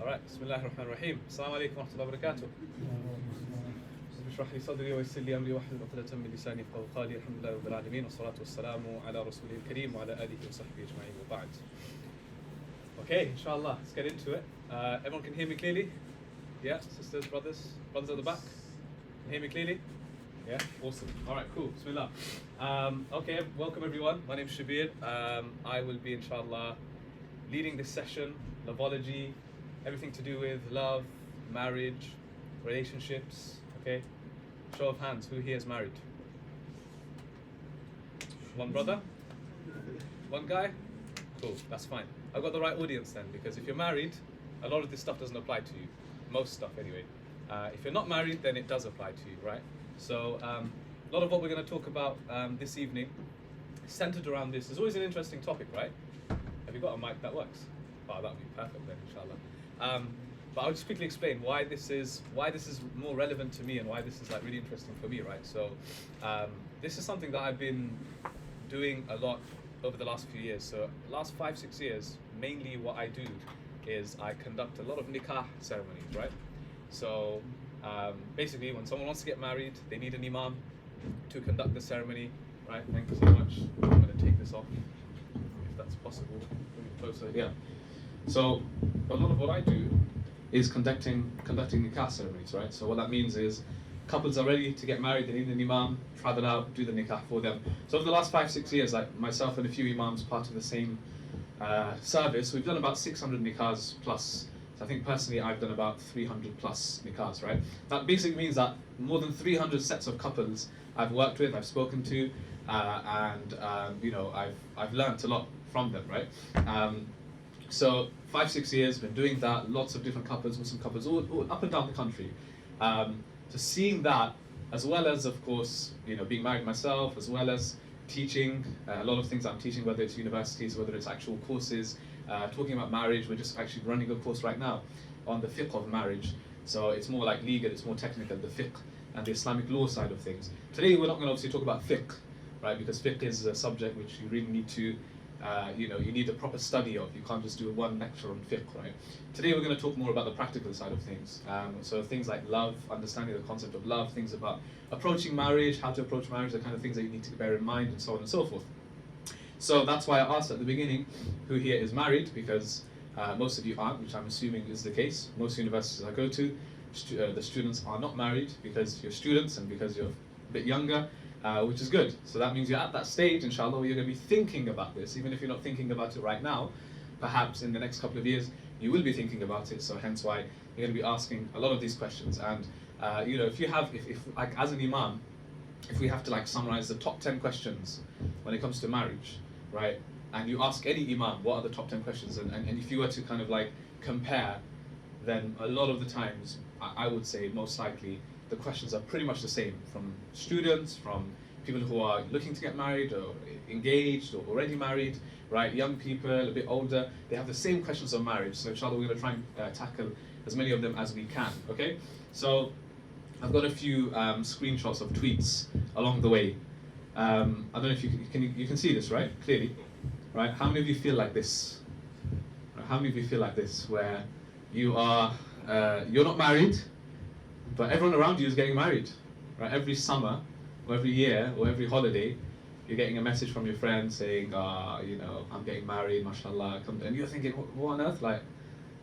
Alright, Bismillah ar-Rahman ar-Rahim. Assalamu alaikum wa rahmatullahi wa barakatuh. اشرح لي صدري ويسر لي امري واحلل عقدة من لساني يفقهوا قولي الحمد لله رب العالمين والصلاة والسلام على رسوله الكريم وعلى آله وصحبه أجمعين وبعد. Okay, inshallah, let's get into it. Everyone can hear me clearly? Yeah, sisters, brothers at the back? Can hear me clearly? Yeah, awesome. Alright, cool. Bismillah. Okay, welcome everyone. My name is Shabbir. I will be, inshallah, leading this session, loveology, everything to do with love, marriage, relationships, okay? Show of hands, who here is married? One brother? One guy? Cool, that's fine. I've got the right audience then, because if you're married, a lot of this stuff doesn't apply to you. Most stuff anyway. If you're not married, then it does apply to you, right? So a lot of what we're going to talk about this evening is centered around this. It's always an interesting topic, right? Have you got a mic that works? Oh, that would be perfect then, inshallah. But I'll just quickly explain why this is more relevant to me and why this is like really interesting for me, right? So this is something that I've been doing a lot over the last few years. So last 5-6 years, mainly what I do is I conduct a lot of nikah ceremonies, right? So basically, when someone wants to get married, they need an imam to conduct the ceremony, right? Thank you so much. I'm going to take this off, if that's possible. Bring it closer. Yeah. So a lot of what I do is conducting nikah ceremonies, right? So what that means is couples are ready to get married, they need an imam, travel out, do the nikah for them. So over the last 5-6 years, like myself and a few imams part of the same service, we've done about 600 nikahs plus. So I think personally I've done about 300 plus nikahs, right? That basically means that more than 300 sets of couples I've worked with, I've spoken to, and you know, I've learnt a lot from them, right? So 5-6 years, been doing that, lots of different couples, Muslim couples, all up and down the country. So seeing that, as well as, of course, you know, being married myself, as well as teaching, a lot of things I'm teaching, whether it's universities, whether it's actual courses, talking about marriage. We're just actually running a course right now on the fiqh of marriage. So it's more like legal, it's more technical, the fiqh and the Islamic law side of things. Today we're not going to obviously talk about fiqh, right? Because fiqh is a subject which you really need to you know, you need a proper study of. You can't just do one lecture on fiqh, right? Today we're going to talk more about the practical side of things. So things like love, understanding the concept of love, things about approaching marriage, how to approach marriage, the kind of things that you need to bear in mind, and so on and so forth. So that's why I asked at the beginning, who here is married, because most of you aren't, which I'm assuming is the case. Most universities I go to, the students are not married because you're students and because you're a bit younger. Which is good. So that means you're at that stage, inshallah, where you're going to be thinking about this. Even if you're not thinking about it right now, perhaps in the next couple of years, you will be thinking about it. So hence why you're going to be asking a lot of these questions. And, you know, if like as an imam, if we have to like summarize the top 10 questions when it comes to marriage, right? And you ask any imam, what are the top 10 questions? And if you were to kind of like compare, then a lot of the times, I would say most likely, the questions are pretty much the same from students, from people who are looking to get married or engaged or already married, right? Young people, a bit older, they have the same questions on marriage. So inshallah, we're going to try and tackle as many of them as we can, okay? So I've got a few screenshots of tweets along the way. I don't know if you can see this, right? Clearly, right? How many of you feel like this? Right? How many of you feel like this, where you are, you're not married, but everyone around you is getting married, right? Every summer, or every year, or every holiday, you're getting a message from your friend saying, you know, I'm getting married, mashallah. And you're thinking, what on earth? Like,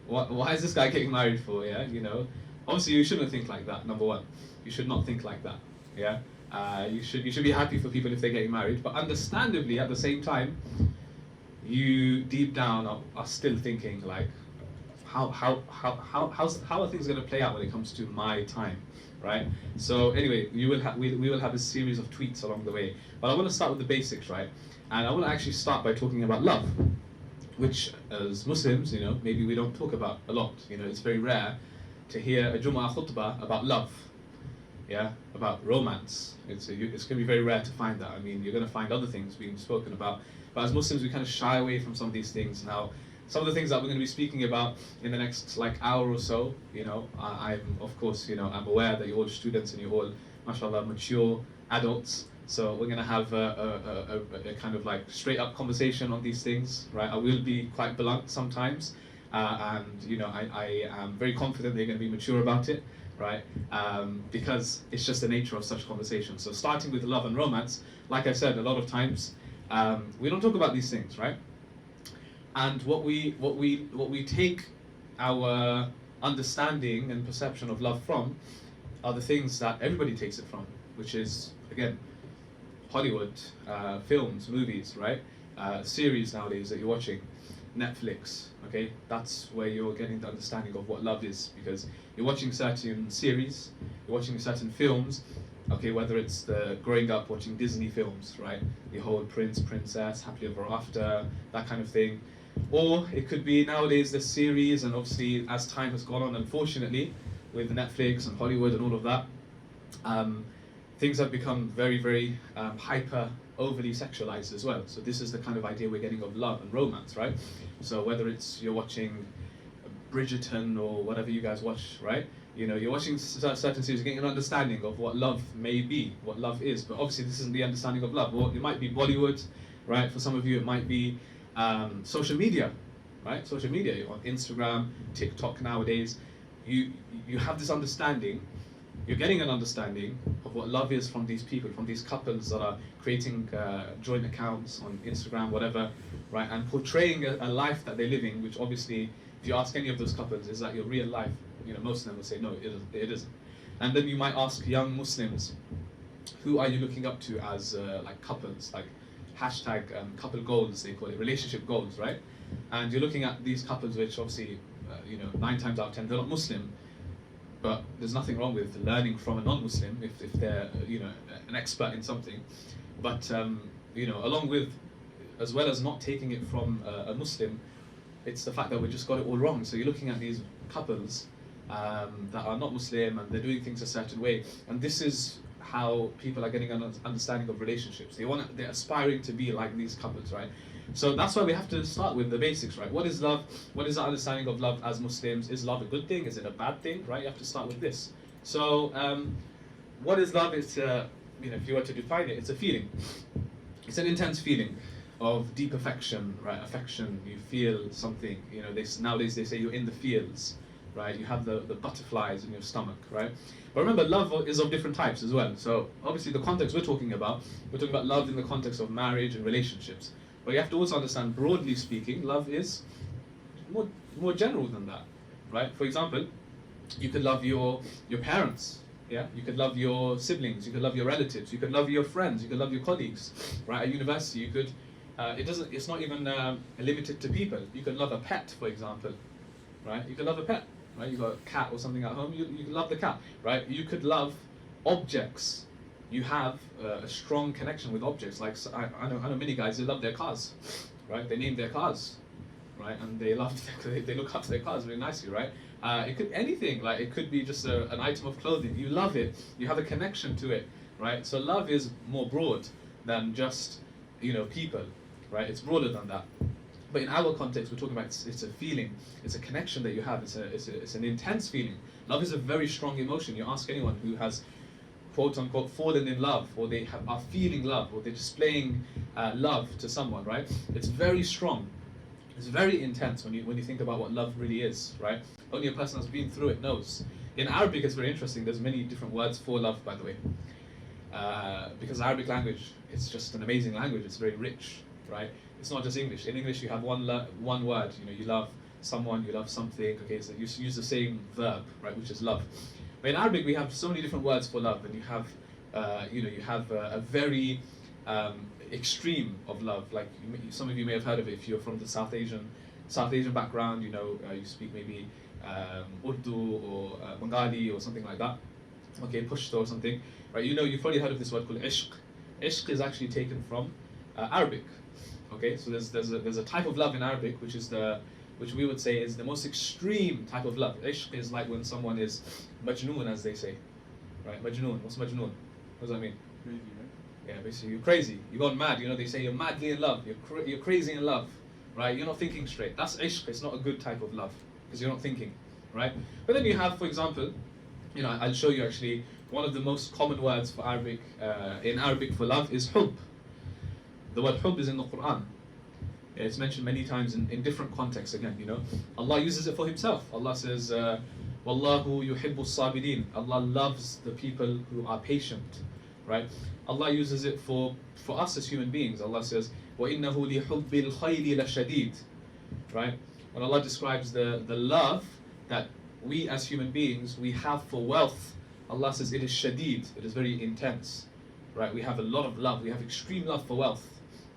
why is this guy getting married for? Yeah, you know. Obviously, you shouldn't think like that. Number one, you should not think like that. Yeah, you should be happy for people if they're getting married, but understandably, at the same time, you deep down are still thinking like, how are things going to play out when it comes to my time, right? So anyway, we will have a series of tweets along the way, but I want to start with the basics, right? And I want to actually start by talking about love, which as Muslims, you know, maybe we don't talk about a lot. You know, it's very rare to hear a Jumu'ah khutbah about love, yeah, about romance. It's going to be very rare to find that. I mean, you're going to find other things being spoken about, but as Muslims, we kind of shy away from some of these things now. Some of the things that we're going to be speaking about in the next like hour or so, you know, I'm of course, you know, I'm aware that you're all students and you're all, mashallah, mature adults. So we're going to have a kind of like straight up conversation on these things, right? I will be quite blunt sometimes, and I am very confident they're going to be mature about it, right? Because it's just the nature of such conversations. So starting with love and romance, like I said, a lot of times we don't talk about these things, right? And what we take our understanding and perception of love from are the things that everybody takes it from, which is, again, Hollywood, films, movies, right? Series nowadays that you're watching, Netflix, okay? That's where you're getting the understanding of what love is, because you're watching certain series, you're watching certain films, okay, whether it's the growing up watching Disney films, right? The whole prince, princess, happily ever after, that kind of thing. Or it could be nowadays the series, and obviously as time has gone on, unfortunately, with Netflix and Hollywood and all of that, things have become very, very hyper, overly sexualized as well. So this is the kind of idea we're getting of love and romance, right? So whether it's you're watching Bridgerton or whatever you guys watch, right? You're watching certain series, you're getting an understanding of what love may be, what love is. But obviously this isn't the understanding of love. Well, it might be Bollywood, right? For some of you, it might be social media, right? Social media, on Instagram, TikTok nowadays. You have this understanding, you're getting an understanding of what love is from these people, from these couples that are creating joint accounts on Instagram, whatever, right? And portraying a life that they're living, which obviously, if you ask any of those couples, is that your real life? Most of them will say, no, it isn't. And then you might ask young Muslims, who are you looking up to as like couples, like hashtag couple goals, they call it, relationship goals, right? And you're looking at these couples, which obviously, 9 times out of 10, they're not Muslim, but there's nothing wrong with learning from a non-Muslim if they're, an expert in something. But, along with, as well as not taking it from a Muslim, it's the fact that we just got it all wrong. So you're looking at these couples that are not Muslim, and they're doing things a certain way, and this is how people are getting an understanding of relationships. They're aspiring to be like these couples, right? So that's why we have to start with the basics, right? What is love? What is our understanding of love as Muslims? Is love a good thing? Is it a bad thing, right? You have to start with this. So what is love? It's if you were to define it, it's a feeling. It's an intense feeling of deep affection, right? Affection, you feel something, nowadays they say you're in the feels, right? You have the butterflies in your stomach, right? But remember, love is of different types as well. So obviously the context we're talking about love in the context of marriage and relationships. But you have to also understand, broadly speaking, love is more general than that, right? For example, you could love your parents, yeah? You could love your siblings, you could love your relatives, you could love your friends, you could love your colleagues, right? At university, you could, it's not even limited to people. You could love a pet, for example, right? You could love a pet, right? You've got a cat or something at home, you could love the cat, right? You could love objects. You have a strong connection with objects. Like I know many guys, they love their cars, right? They name their cars, right? And they look after their cars very nicely, right? It could anything, like it could be just an item of clothing. You love it. You have a connection to it, right? So love is more broad than just people, right? It's broader than that. But in our context, we're talking about it's a feeling, it's a connection that you have. It's an intense feeling. Love is a very strong emotion. You ask anyone who has, quote unquote, fallen in love, or they are feeling love, or they're displaying love to someone, right? It's very strong. It's very intense when you think about what love really is, right? Only a person that's been through it knows. In Arabic, it's very interesting. There's many different words for love, by the way, because Arabic language, it's just an amazing language. It's very rich, right? It's not just English. In English, you have one word. You love someone, you love something. Okay, so you use the same verb, right, which is love. But in Arabic, we have so many different words for love, and you have, a very extreme of love. Like some of you may have heard of it if you're from the South Asian background. You speak maybe Urdu or Bengali or something like that. Okay, Pashto or something, right? You've probably heard of this word called ishq. Ishq is actually taken from Arabic. Okay, so there's a type of love in Arabic which we would say is the most extreme type of love. Ishq is like when someone is majnoon, as they say, right? Majnoon. What's majnoon? What does that mean? Crazy, right? Yeah, basically you're crazy. You've gone mad. They say you're madly in love. You're crazy in love, right? You're not thinking straight. That's ishq. It's not a good type of love because you're not thinking, right? But then you have, for example, I'll show you actually one of the most common words for Arabic in Arabic for love is hub. The word hub is in the Quran. It's mentioned many times in different contexts again, you know. Allah uses it for himself. Allah says, Wallahu yuhibbu sabirin. Allah loves the people who are patient, right? Allah uses it for us as human beings. Allah says, وَإِنَّهُ لِحُبِّ الْخَيْرِ لَشَدِيدٌ, right? When Allah describes the love that we as human beings, we have for wealth, Allah says it is shadid, it is very intense, right? We have a lot of love, we have extreme love for wealth,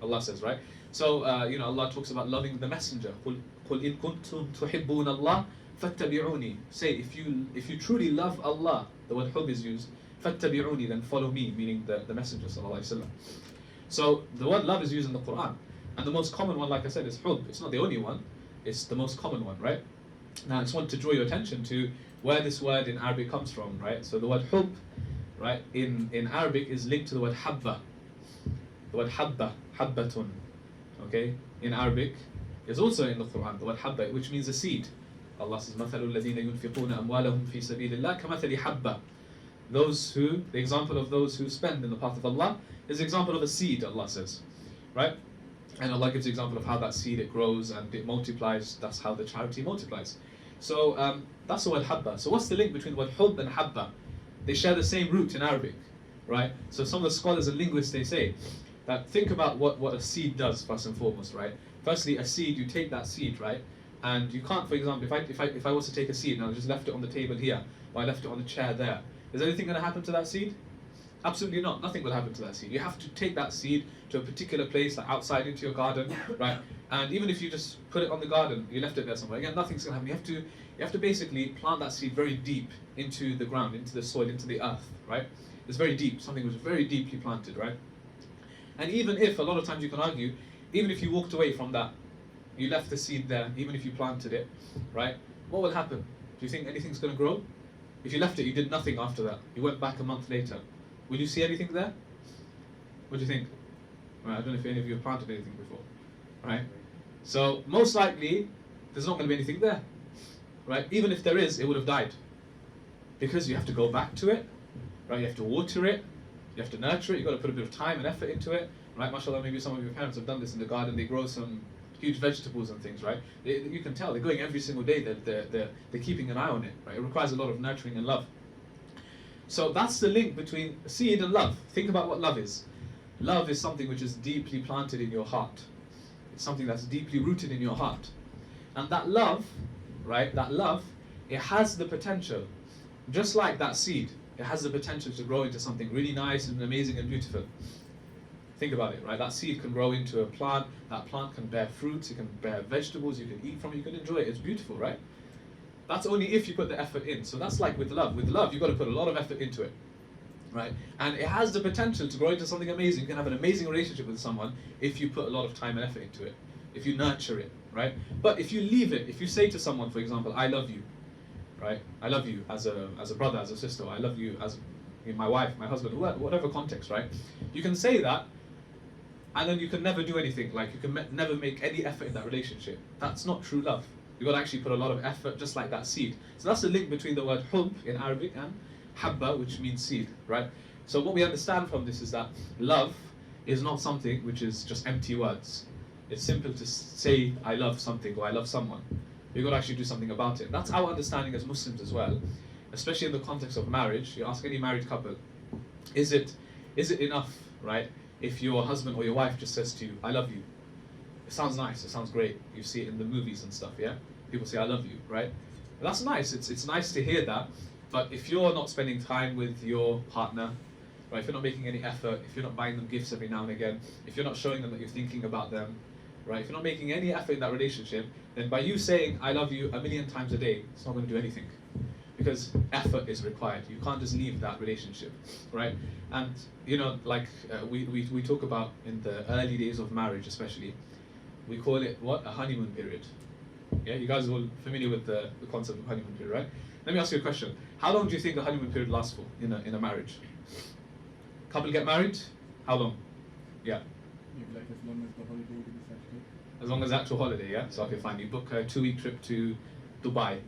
Allah says, right? So, you know, Allah talks about loving the messenger. قُلْ إِن كُنْتُمْ تُحِبُّونَ اللَّهَ فَاتَّبِعُونِي. Say, if you truly love Allah, the word hub is used, فَاتَّبِعُونِي, then follow me, meaning the messenger, sallallahu alaihi wasallam. So, the word love is used in the Quran. And the most common one, like I said, is hub. It's not the only one, it's the most common one, right? Now, I just want to draw your attention to where this word in Arabic comes from, right? So the word hub, right, in Arabic is linked to the word habba. The word habba, habbatun, okay, in Arabic is also in the Quran, the word habba, which means a seed. Allah says, مَثَلُ الَّذِينَ يُنْفِقُونَ أَمْوَالَهُم فِي سَبِيلِ اللَّهِ كَمَثَلِ حَبَّةٍ. Those who, the example of those who spend in the path of Allah is the example of a seed, Allah says, right? And Allah gives the example of how that seed, it grows and it multiplies. That's how the charity multiplies. So that's the word habba. So what's the link between the word hub and habba? They share the same root in Arabic, right? So some of the scholars and linguists, they say that think about what a seed does first and foremost, right? Firstly, a seed, you take that seed, right? And you can't, for example, if I was to take a seed and I just left it on the table here, or I left it on the chair there, is anything going to happen to that seed? Absolutely not. Nothing will happen to that seed. You have to take that seed to a particular place, like outside into your garden, right? And even if you just put it on the garden, you left it there somewhere, again, nothing's going to happen. You have to basically plant that seed very deep into the ground, into the soil, into the earth, right? It's very deep. Something was very deeply planted, right? And even if, a lot of times you can argue, even if you walked away from that, you left the seed there, even if you planted it, right? What will happen? Do you think anything's going to grow? If you left it, you did nothing after that. You went back a month later. Will you see anything there? What do you think? Right, I don't know if any of you have planted anything before, right? So most likely, there's not going to be anything there, right? Even if there is, it would have died, because you have to go back to it, right? You have to water it, you have to nurture it. You've got to put a bit of time and effort into it, right? MashaAllah, maybe some of your parents have done this in the garden. They grow some huge vegetables and things, right? You can tell they're going every single day. They're keeping an eye on it, right? It requires a lot of nurturing and love. So that's the link between seed and love. Think about what love is. Love is something which is deeply planted in your heart. It's something that's deeply rooted in your heart. And that love, right, that love, it has the potential, just like that seed, it has the potential to grow into something really nice and amazing and beautiful. Think about it, right? That seed can grow into a plant, that plant can bear fruits, it can bear vegetables, you can eat from it, you can enjoy it, it's beautiful, right? That's only if you put the effort in. So that's like with love. With love, you've got to put a lot of effort into it, right? And it has the potential to grow into something amazing. You can have an amazing relationship with someone if you put a lot of time and effort into it, if you nurture it, right? But if you leave it, if you say to someone, for example, I love you, right? I love you as a brother, as a sister. I love you as my wife, my husband, whatever context, right? You can say that, and then you can never do anything. Like you can never make any effort in that relationship. That's not true love. You've got to actually put a lot of effort, just like that seed. So that's the link between the word hub in Arabic and habba, which means seed, right? So what we understand from this is that love is not something which is just empty words. It's simple to say, I love something or I love someone. You've got to actually do something about it. That's our understanding as Muslims as well, especially in the context of marriage. You ask any married couple, is it enough, right, if your husband or your wife just says to you, I love you? It sounds nice, it sounds great. You see it in the movies and stuff, yeah? People say, I love you, right? That's nice, it's nice to hear that. But if you're not spending time with your partner, right, if you're not making any effort, if you're not buying them gifts every now and again, if you're not showing them that you're thinking about them, right, if you're not making any effort in that relationship, then by you saying, I love you 1,000,000 times a day, it's not going to do anything. Because effort is required. You can't just leave that relationship, right? And, you know, like we talk about in the early days of marriage especially, we call it, what? A honeymoon period. Yeah, you guys are all familiar with the concept of honeymoon period, right? Let me ask you a question. How long do you think a honeymoon period lasts for in a marriage? Couple get married? How long? Yeah. Like as long as the holiday is actually. As long as actual holiday, yeah? So okay, fine. You book a 2-week trip to Dubai.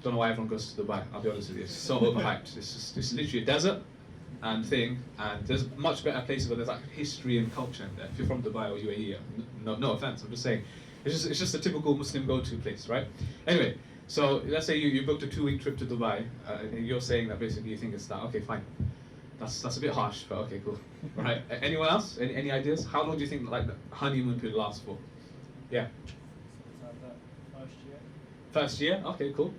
Don't know why everyone goes to Dubai, I'll be honest with you. It's so overhyped. It's literally a desert, and thing, and there's much better places where there's like history and culture in there. If you're from Dubai or UAE, no offense, I'm just saying, it's just a typical Muslim go-to place, right? Anyway, so let's say you booked a 2-week trip to Dubai, and you're saying that basically you think it's that. Okay, fine. That's a bit harsh, but okay, cool. Right? Anyone else? Any ideas? How long do you think like the honeymoon period lasts for? Yeah. Like that first year. First year? Okay, cool.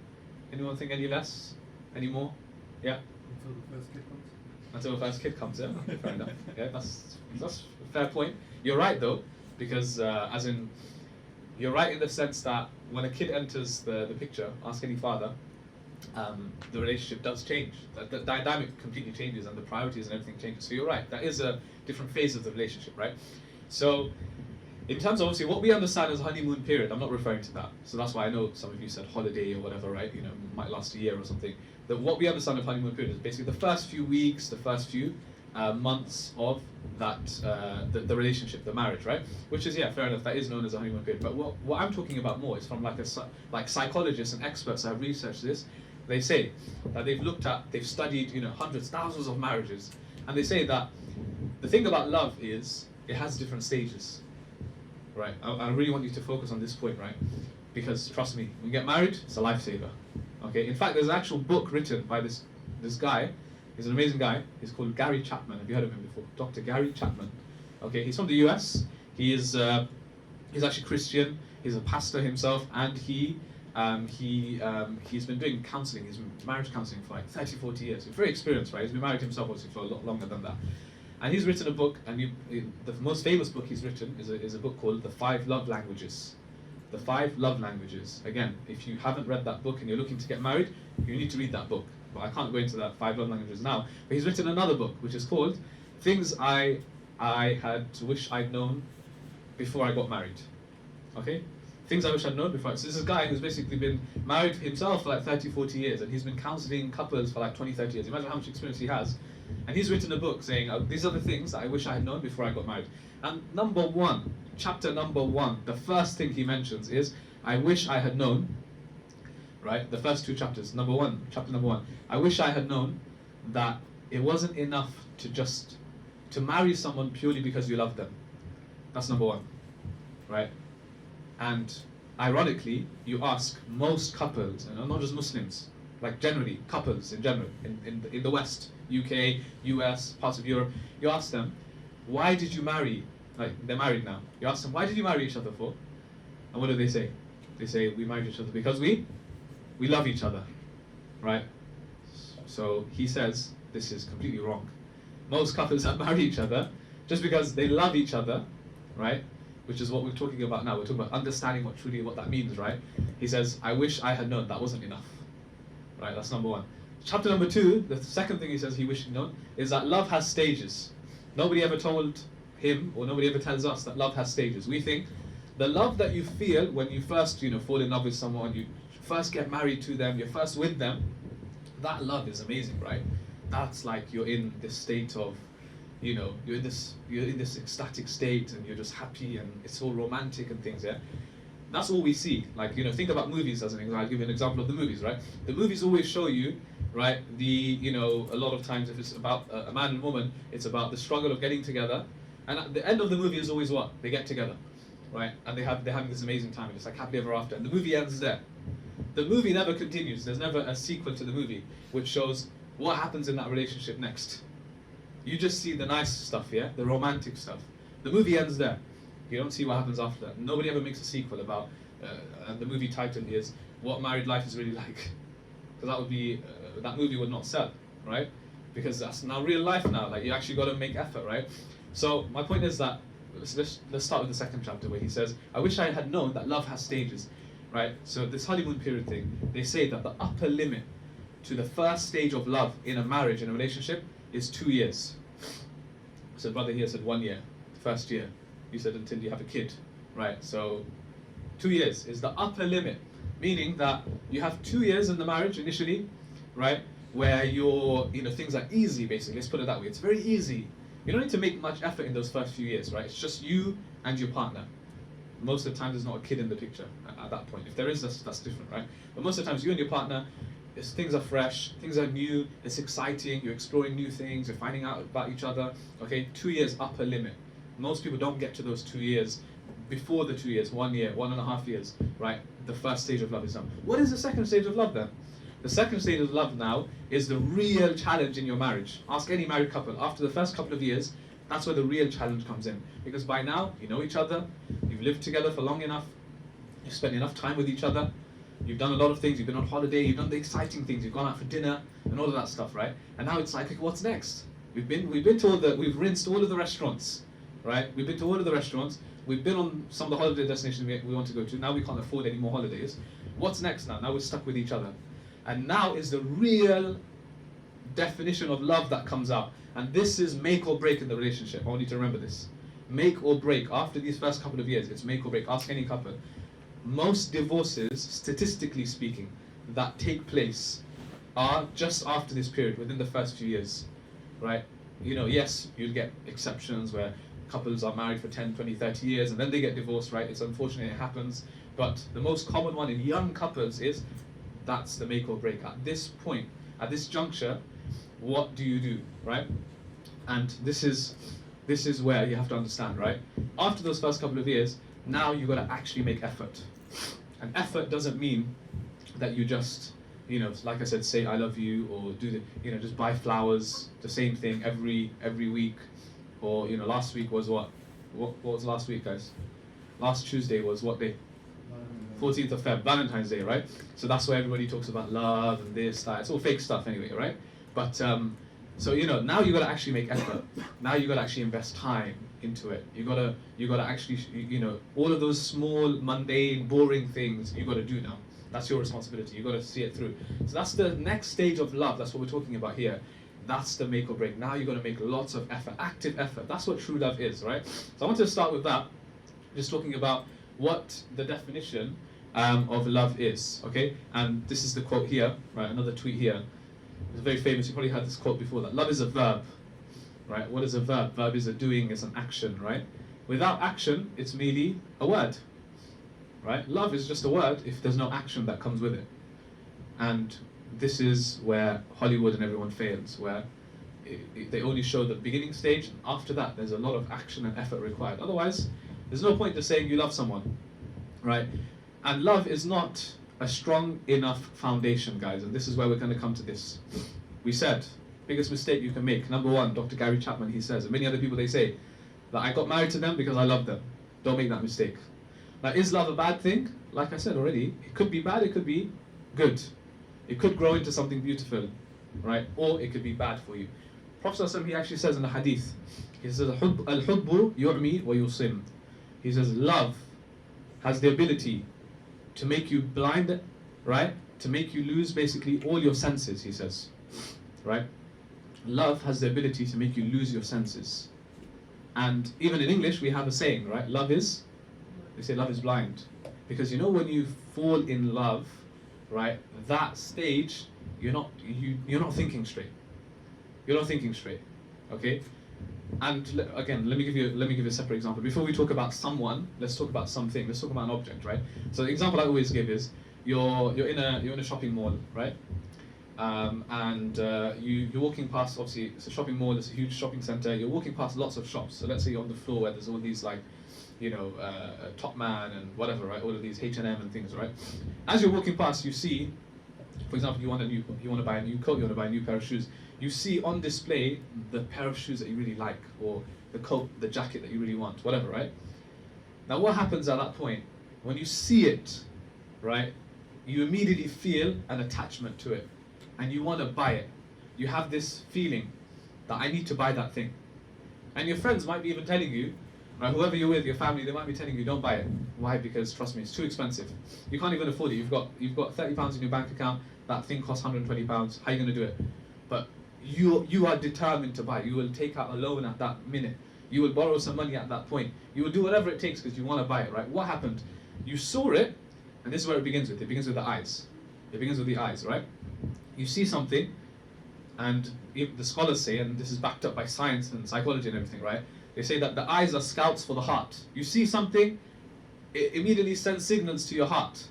Anyone think any less? Any more? Yeah. Until the first kid comes. Until the first kid comes, yeah. Okay, fair enough. Yeah, that's a fair point. You're right though, because as in, you're right in the sense that when a kid enters the picture, ask any father, the relationship does change. The dynamic completely changes and the priorities and everything changes. So you're right, that is a different phase of the relationship, right? So in terms of obviously what we understand as honeymoon period, I'm not referring to that. So that's why I know some of you said holiday or whatever, right? You know, might last a year or something. That what we understand of honeymoon period is basically the first few weeks, the first few months of that the relationship, the marriage, right? Which is, yeah, fair enough, that is known as a honeymoon period. But what I'm talking about more is from like psychologists and experts that have researched this. They say that they've studied, you know, hundreds, thousands of marriages, and they say that the thing about love is it has different stages, right? I really want you to focus on this point, right? Because trust me, when you get married, it's a lifesaver. Okay. In fact, there's an actual book written by this guy. He's an amazing guy. He's called Gary Chapman. Have you heard of him before? Dr. Gary Chapman. Okay. He's from the US. He's actually Christian. He's a pastor himself, and he's been doing counselling. He's been marriage counselling for like 30, 40 years. He's very experienced, right? He's been married himself obviously for a lot longer than that. And he's written a book, and the most famous book he's written is a book called The 5 Love Languages. The 5 Love Languages. Again, if you haven't read that book and you're looking to get married, you need to read that book. But I can't go into that 5 Love Languages now. But he's written another book, which is called Things I Had Wish I'd Known Before I Got Married. Okay? Things I wish I'd known before. So this is a guy who's basically been married himself for like 30, 40 years, and he's been counselling couples for like 20, 30 years. Imagine how much experience he has. And he's written a book saying, these are the things that I wish I had known before I got married. And chapter number 1, the first thing he mentions is, I wish I had known, right? The first 2 chapters. Chapter number 1. I wish I had known that it wasn't enough to marry someone purely because you love them. That's number 1, right? And ironically, you ask most couples, and not just Muslims, like generally, couples in general, in the West, UK, US, parts of Europe, you ask them, why did you marry? Like, they're married now. You ask them, why did you marry each other for? And what do they say? They say, we married each other because we love each other, right? So he says, this is completely wrong. Most couples that marry each other just because they love each other, right? Which is what we're talking about now. We're talking about understanding what that means, right? He says, I wish I had known that wasn't enough, right? That's number 1. Chapter number 2, the second thing he says he wished he'd known is that love has stages. Nobody ever told him, or nobody ever tells us that love has stages. We think the love that you feel when you first, fall in love with someone, you first get married to them, you're first with them, that love is amazing, right? That's like you're in this state of, you're in this ecstatic state, and you're just happy, and it's all romantic and things, yeah? That's all we see. Like, think about movies as an example. I'll give you an example of the movies, right? The movies always show you, right, a lot of times if it's about a man and woman, it's about the struggle of getting together. And at the end of the movie is always what? They get together, right? And they're having this amazing time. It's like happily ever after. And the movie ends there. The movie never continues. There's never a sequel to the movie which shows what happens in that relationship next. You just see the nice stuff, yeah? The romantic stuff. The movie ends there. You don't see what happens after that. Nobody ever makes a sequel about, and the movie title is What Married Life Is Really Like. Because that would be, that movie would not sell, right? Because that's now real life now. Like, you actually got to make effort, right? So my point is that, let's start with the second chapter where he says, I wish I had known that love has stages, right? So this honeymoon period thing, they say that the upper limit to the first stage of love in a marriage, in a relationship, is 2 years. So brother here said 1 year, first year. You said until you have a kid, right? So 2 years is the upper limit, meaning that you have 2 years in the marriage initially, right? Where things are easy, basically. Let's put it that way. It's very easy. You don't need to make much effort in those first few years, right? It's just you and your partner. Most of the time, there's not a kid in the picture at that point. If there is, that's different, right? But most of the times, you and your partner, things are fresh, things are new, it's exciting, you're exploring new things, you're finding out about each other. Okay, 2 years upper limit. Most people don't get to those 2 years. Before the 2 years, 1 year, 1.5 years, right? The first stage of love is done. What is the second stage of love then? The second stage of love now is the real challenge in your marriage. Ask any married couple. After the first couple of years, that's where the real challenge comes in. Because by now, you know each other, you've lived together for long enough, you've spent enough time with each other, you've done a lot of things, you've been on holiday, you've done the exciting things, you've gone out for dinner, and all of that stuff, right? And now it's like, okay, what's next? We've been told that we've rinsed all of the restaurants, right? We've been to all of the restaurants, we've been on some of the holiday destinations we want to go to, now we can't afford any more holidays. What's next now? Now we're stuck with each other. And now is the real definition of love that comes out. And this is make or break in the relationship. I want you to remember this. Make or break. After these first couple of years, it's make or break. Ask any couple. Most divorces, statistically speaking, that take place are just after this period, within the first few years, right? You know, yes, you'll get exceptions where couples are married for 10, 20, 30 years and then they get divorced, right? It's unfortunate it happens. But the most common one in young couples is that's the make or break. At this point, at this juncture, what do you do, right? And this is where you have to understand, right? After those first couple of years, now you've got to actually make effort. And effort doesn't mean that you just, you know, like I said, say I love you, or do the, you know, just buy flowers, the same thing every week, or you know, last week was what was last week, guys? Last Tuesday was what day? 14th of Feb, Valentine's Day, right? So that's why everybody talks about love and this, that. It's all fake stuff anyway, right? But so you know, now you got to actually make effort. Now you got to actually invest time into it. You got to actually, you know, all of those small, mundane, boring things you got to do now. That's your responsibility. You got to see it through. So that's the next stage of love. That's what we're talking about here. That's the make or break. Now you got to make lots of effort, active effort. That's what true love is, right? So I want to start with that, just talking about what the definition of love is, okay? And this is the quote here, right? Another tweet here. It's very famous. You probably heard this quote before. That love is a verb, right? What is a verb? Verb is a doing, it's an action, right? Without action, it's merely a word, right? Love is just a word if there's no action that comes with it. And this is where Hollywood and everyone fails, where they only show the beginning stage, and after that, there's a lot of action and effort required. Otherwise, there's no point to saying you love someone, right? And love is not a strong enough foundation, guys, and this is where we're going to come to this. We said, biggest mistake you can make, number one, Dr. Gary Chapman, he says, and many other people, they say, that I got married to them because I love them. Don't make that mistake. Now, is love a bad thing? Like I said already, it could be bad, it could be good. It could grow into something beautiful, right? Or it could be bad for you. Prophet ﷺ, he actually says in the hadith, he says, Al-hubbu yu'mi wa yusim. He says, love has the ability to make you blind, right? To make you lose basically all your senses, he says, right? Love has the ability to make you lose your senses. And even in English, we have a saying, right? Love is, they say love is blind. Because you know when you fall in love, right? That stage, you're not thinking straight. You're not thinking straight, okay? And again, let me give you a separate example. Before we talk about someone, let's talk about something. Let's talk about an object, right? So the example I always give is you're in a shopping mall, right? You're walking past. Obviously, it's a shopping mall. It's a huge shopping center. You're walking past lots of shops. So let's say you're on the floor where there's all these like, you know, Top Man and whatever, right? All of these H&M and things, right? As you're walking past, you see, for example, you want to buy a new coat, you want to buy a new pair of shoes. You see on display the pair of shoes that you really like, or the coat, the jacket that you really want, whatever, right? Now what happens at that point? When you see it, right, you immediately feel an attachment to it, and you want to buy it. You have this feeling that I need to buy that thing. And your friends might be even telling you, right, whoever you're with, your family, they might be telling you, don't buy it. Why? Because trust me, it's too expensive. You can't even afford it. You've got £30 in your bank account, that thing costs £120, how are you going to do it? But you are determined to buy. You will take out a loan at that minute. You will borrow some money at that point. You will do whatever it takes because you want to buy it, right? What happened? You saw it, and this is where it begins with. It begins with the eyes. It begins with the eyes, right? You see something, and the scholars say, and this is backed up by science and psychology and everything, right? They say that the eyes are scouts for the heart. You see something, it immediately sends signals to your heart.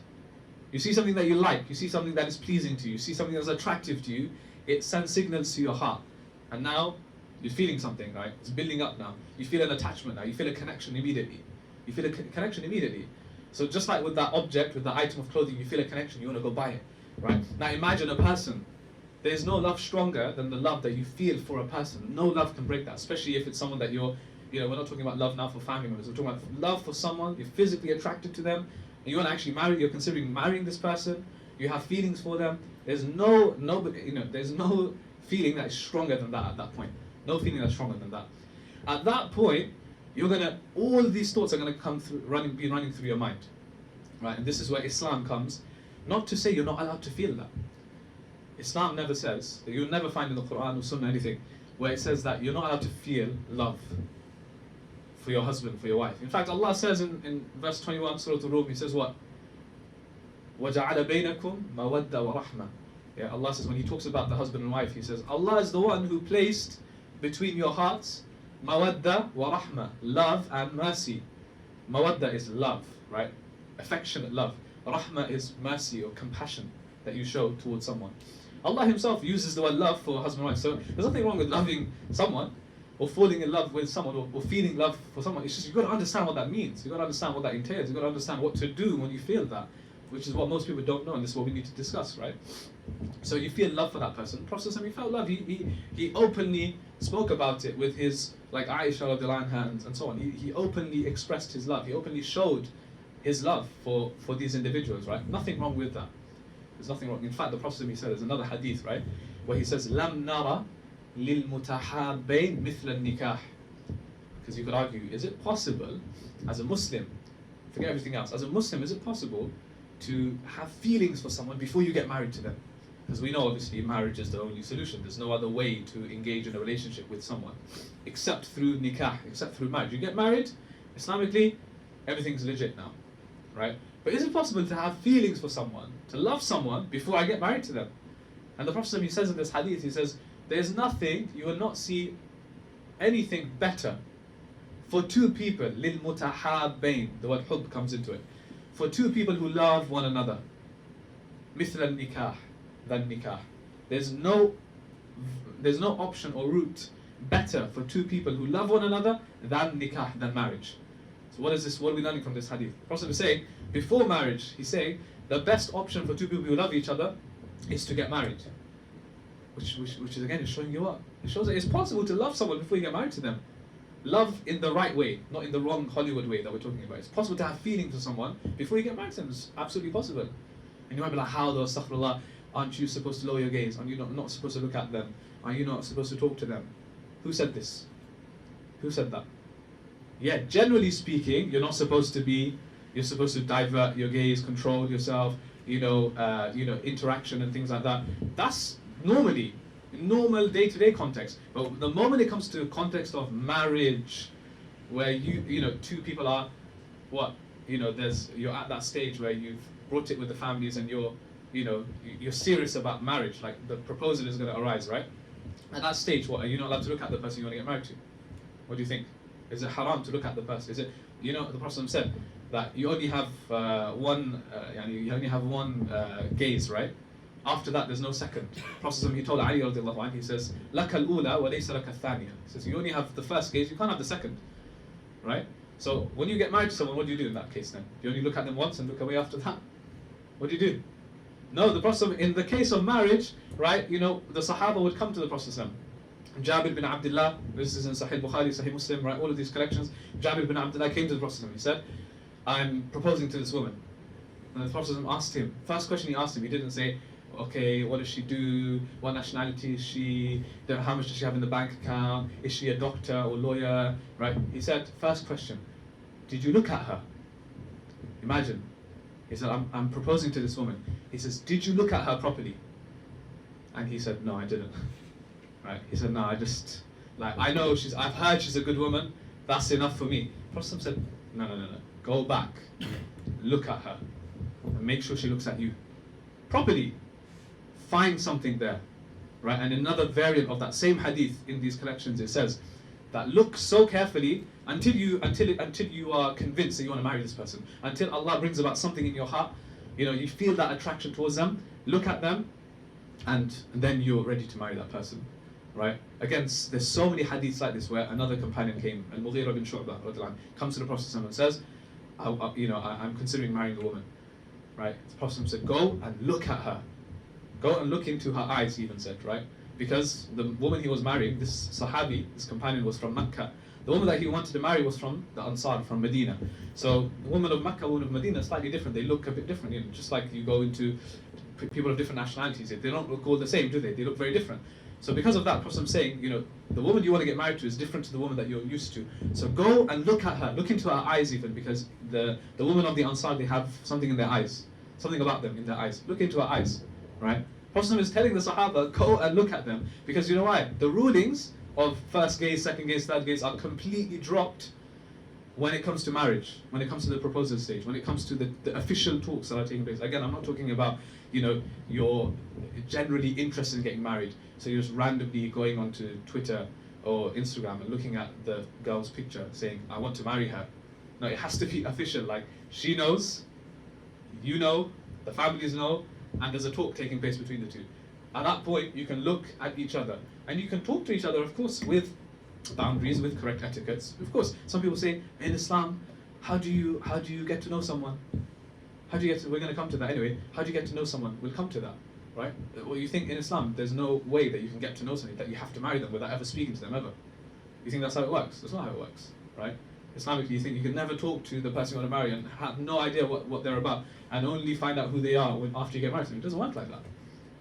You see something that you like, you see something that is pleasing to you, you see something that's attractive to you, it sends signals to your heart. And now you're feeling something, right? It's building up now. You feel an attachment now, you feel a connection immediately. You feel a connection immediately. So just like with that object, with the item of clothing, you feel a connection, you want to go buy it, right? Now imagine a person. There's no love stronger than the love that you feel for a person. No love can break that, especially if it's someone that you're, we're not talking about love now for family members, we're talking about love for someone, you're physically attracted to them, and you want to actually marry, you're considering marrying this person, you have feelings for them. There's there's no feeling that is stronger than that at that point. No feeling that's stronger than that. At that point, all these thoughts are gonna come through, be running through your mind, right? And this is where Islam comes, not to say you're not allowed to feel that. Islam never says, you'll never find in the Quran or Sunnah anything where it says that you're not allowed to feel love for your husband, for your wife. In fact, Allah says in verse 21, Surah Al-Rum, He says what? وَجَعَلَ بَيْنَكُمْ مَوَدَّةً وَرَحْمَةً. Yeah, Allah says, when He talks about the husband and wife, He says, Allah is the one who placed between your hearts mawadda wa rahma, love and mercy. Mawadda is love, right? Affectionate love. Rahma is mercy or compassion that you show towards someone. Allah Himself uses the word love for husband and wife. So there's nothing wrong with loving someone or falling in love with someone or feeling love for someone. It's just you've got to understand what that means. You've got to understand what that entails. You've got to understand what to do when you feel that, which is what most people don't know, and this is what we need to discuss, right? So you feel love for that person. The Prophet ﷺ, he felt love. He openly spoke about it with his, like Aisha radiallahu anha and so on. He openly expressed his love. He openly showed his love for these individuals, right? Nothing wrong with that. There's nothing wrong. In fact, the Prophet he said, there's another hadith, right, where he says, "Lam nara lil mutahabbain mithla nikah." Because you could argue, is it possible, as a Muslim, forget everything else, as a Muslim, is it possible to have feelings for someone before you get married to them? Because we know, obviously, marriage is the only solution. There's no other way to engage in a relationship with someone except through nikah, except through marriage. You get married, Islamically, everything's legit now, right? But is it possible to have feelings for someone, to love someone before I get married to them? And the Prophet, he says in this hadith, he says, there's nothing, you will not see anything better for two people, lil mutahabbain, the word hub comes into it, for two people who love one another, mithla nikah, than nikah. There's no option or route better for two people who love one another than nikah, than marriage. So what is this? What are we learning from this hadith? The Prophet is saying, before marriage, he's saying the best option for two people who love each other is to get married. Which is again is showing you what? It shows that it's possible to love someone before you get married to them. Love in the right way, not in the wrong Hollywood way that we're talking about. It's possible to have feelings for someone before you get married to them. It's absolutely possible. And you might be like, how though, astaghfirullah, aren't you supposed to lower your gaze? Aren't you not supposed to look at them? Are you not supposed to talk to them? Who said this? Who said that? Yeah, generally speaking, you're supposed to divert your gaze, control yourself, interaction and things like that. That's normally, in normal day-to-day context. But the moment it comes to the context of marriage, where two people are, you're at that stage where you've brought it with the families and you're serious about marriage, like the proposal is going to arise, right? At that stage, what, are you not allowed to look at the person you want to get married to? What do you think? Is it haram to look at the person? Is it, the Prophet said that you only have one gaze, right? After that, there's no second. Prophet, he told Ali radiallahu anhu, he says, "Laka al-ula wa laysa laka al-thaniya." He says, you only have the first gaze, you can't have the second, right? So when you get married to someone, what do you do in that case then? You only look at them once and look away after that? What do you do? No, the Prophet, in the case of marriage, right, the Sahaba would come to the Prophet, Jabir bin Abdullah, this is in Sahih Bukhari, Sahih Muslim, right, all of these collections. Jabir bin Abdullah came to the Prophet, he said, I'm proposing to this woman. And the Prophet asked him, first question he asked him, he didn't say, okay, what does she do, what nationality is she, how much does she have in the bank account, is she a doctor or lawyer, right? He said, first question, did you look at her? Imagine. He said, I'm proposing to this woman. He says, did you look at her properly? And he said, no, I didn't. Right? He said, no, I know I've heard she's a good woman, that's enough for me. Prophet said, no, go back, look at her, and make sure she looks at you properly. Find something there, right? And another variant of that same hadith in these collections, it says that look so carefully until you are convinced that you want to marry this person, until Allah brings about something in your heart You know, you feel that attraction towards them, look at them, and then you're ready to marry that person, right? Again, there's so many hadiths like this where another companion came, and Mughira bin Shu'bah comes to the Prophet and says, I'm considering marrying a woman, right? The Prophet said, go and look at her. Go and look into her eyes, he even said, right? Because the woman he was marrying, this Sahabi, this companion, was from Mecca. The woman that he wanted to marry was from the Ansar, from Medina. So the woman of Mecca, woman of Medina, slightly different. They look a bit different, you know, just like you go into people of different nationalities. They don't look all the same, do they? They look very different. So because of that, Prophet saying, you know, the woman you want to get married to is different to the woman that you're used to. So go and look at her, look into her eyes even, because the women of the Ansar, they have something in their eyes, something about them in their eyes. Look into her eyes, right? Prophet is telling the Sahaba, go and look at them, because you know why? The rulings of first gaze, second gaze, third gaze are completely dropped when it comes to marriage, when it comes to the proposal stage, when it comes to the official talks that are taking place. Again, I'm not talking about, you know, you're generally interested in getting married, so you're just randomly going onto Twitter or Instagram and looking at the girl's picture saying, I want to marry her. No, it has to be official, like she knows, you know, the families know, and there's a talk taking place between the two. At that point, you can look at each other, and you can talk to each other, of course, with boundaries, with correct etiquettes. Of course, some people say, in Islam, how do you get to know someone? How do you get to, we're going to come to that anyway, how do you get to know someone? We'll come to that, right? Well, you think in Islam, there's no way that you can get to know somebody, that you have to marry them without ever speaking to them, ever. You think that's how it works? That's not how it works, right? Islamically, you think you can never talk to the person you want to marry and have no idea what they're about, and only find out who they are after you get married to them. It doesn't work like that,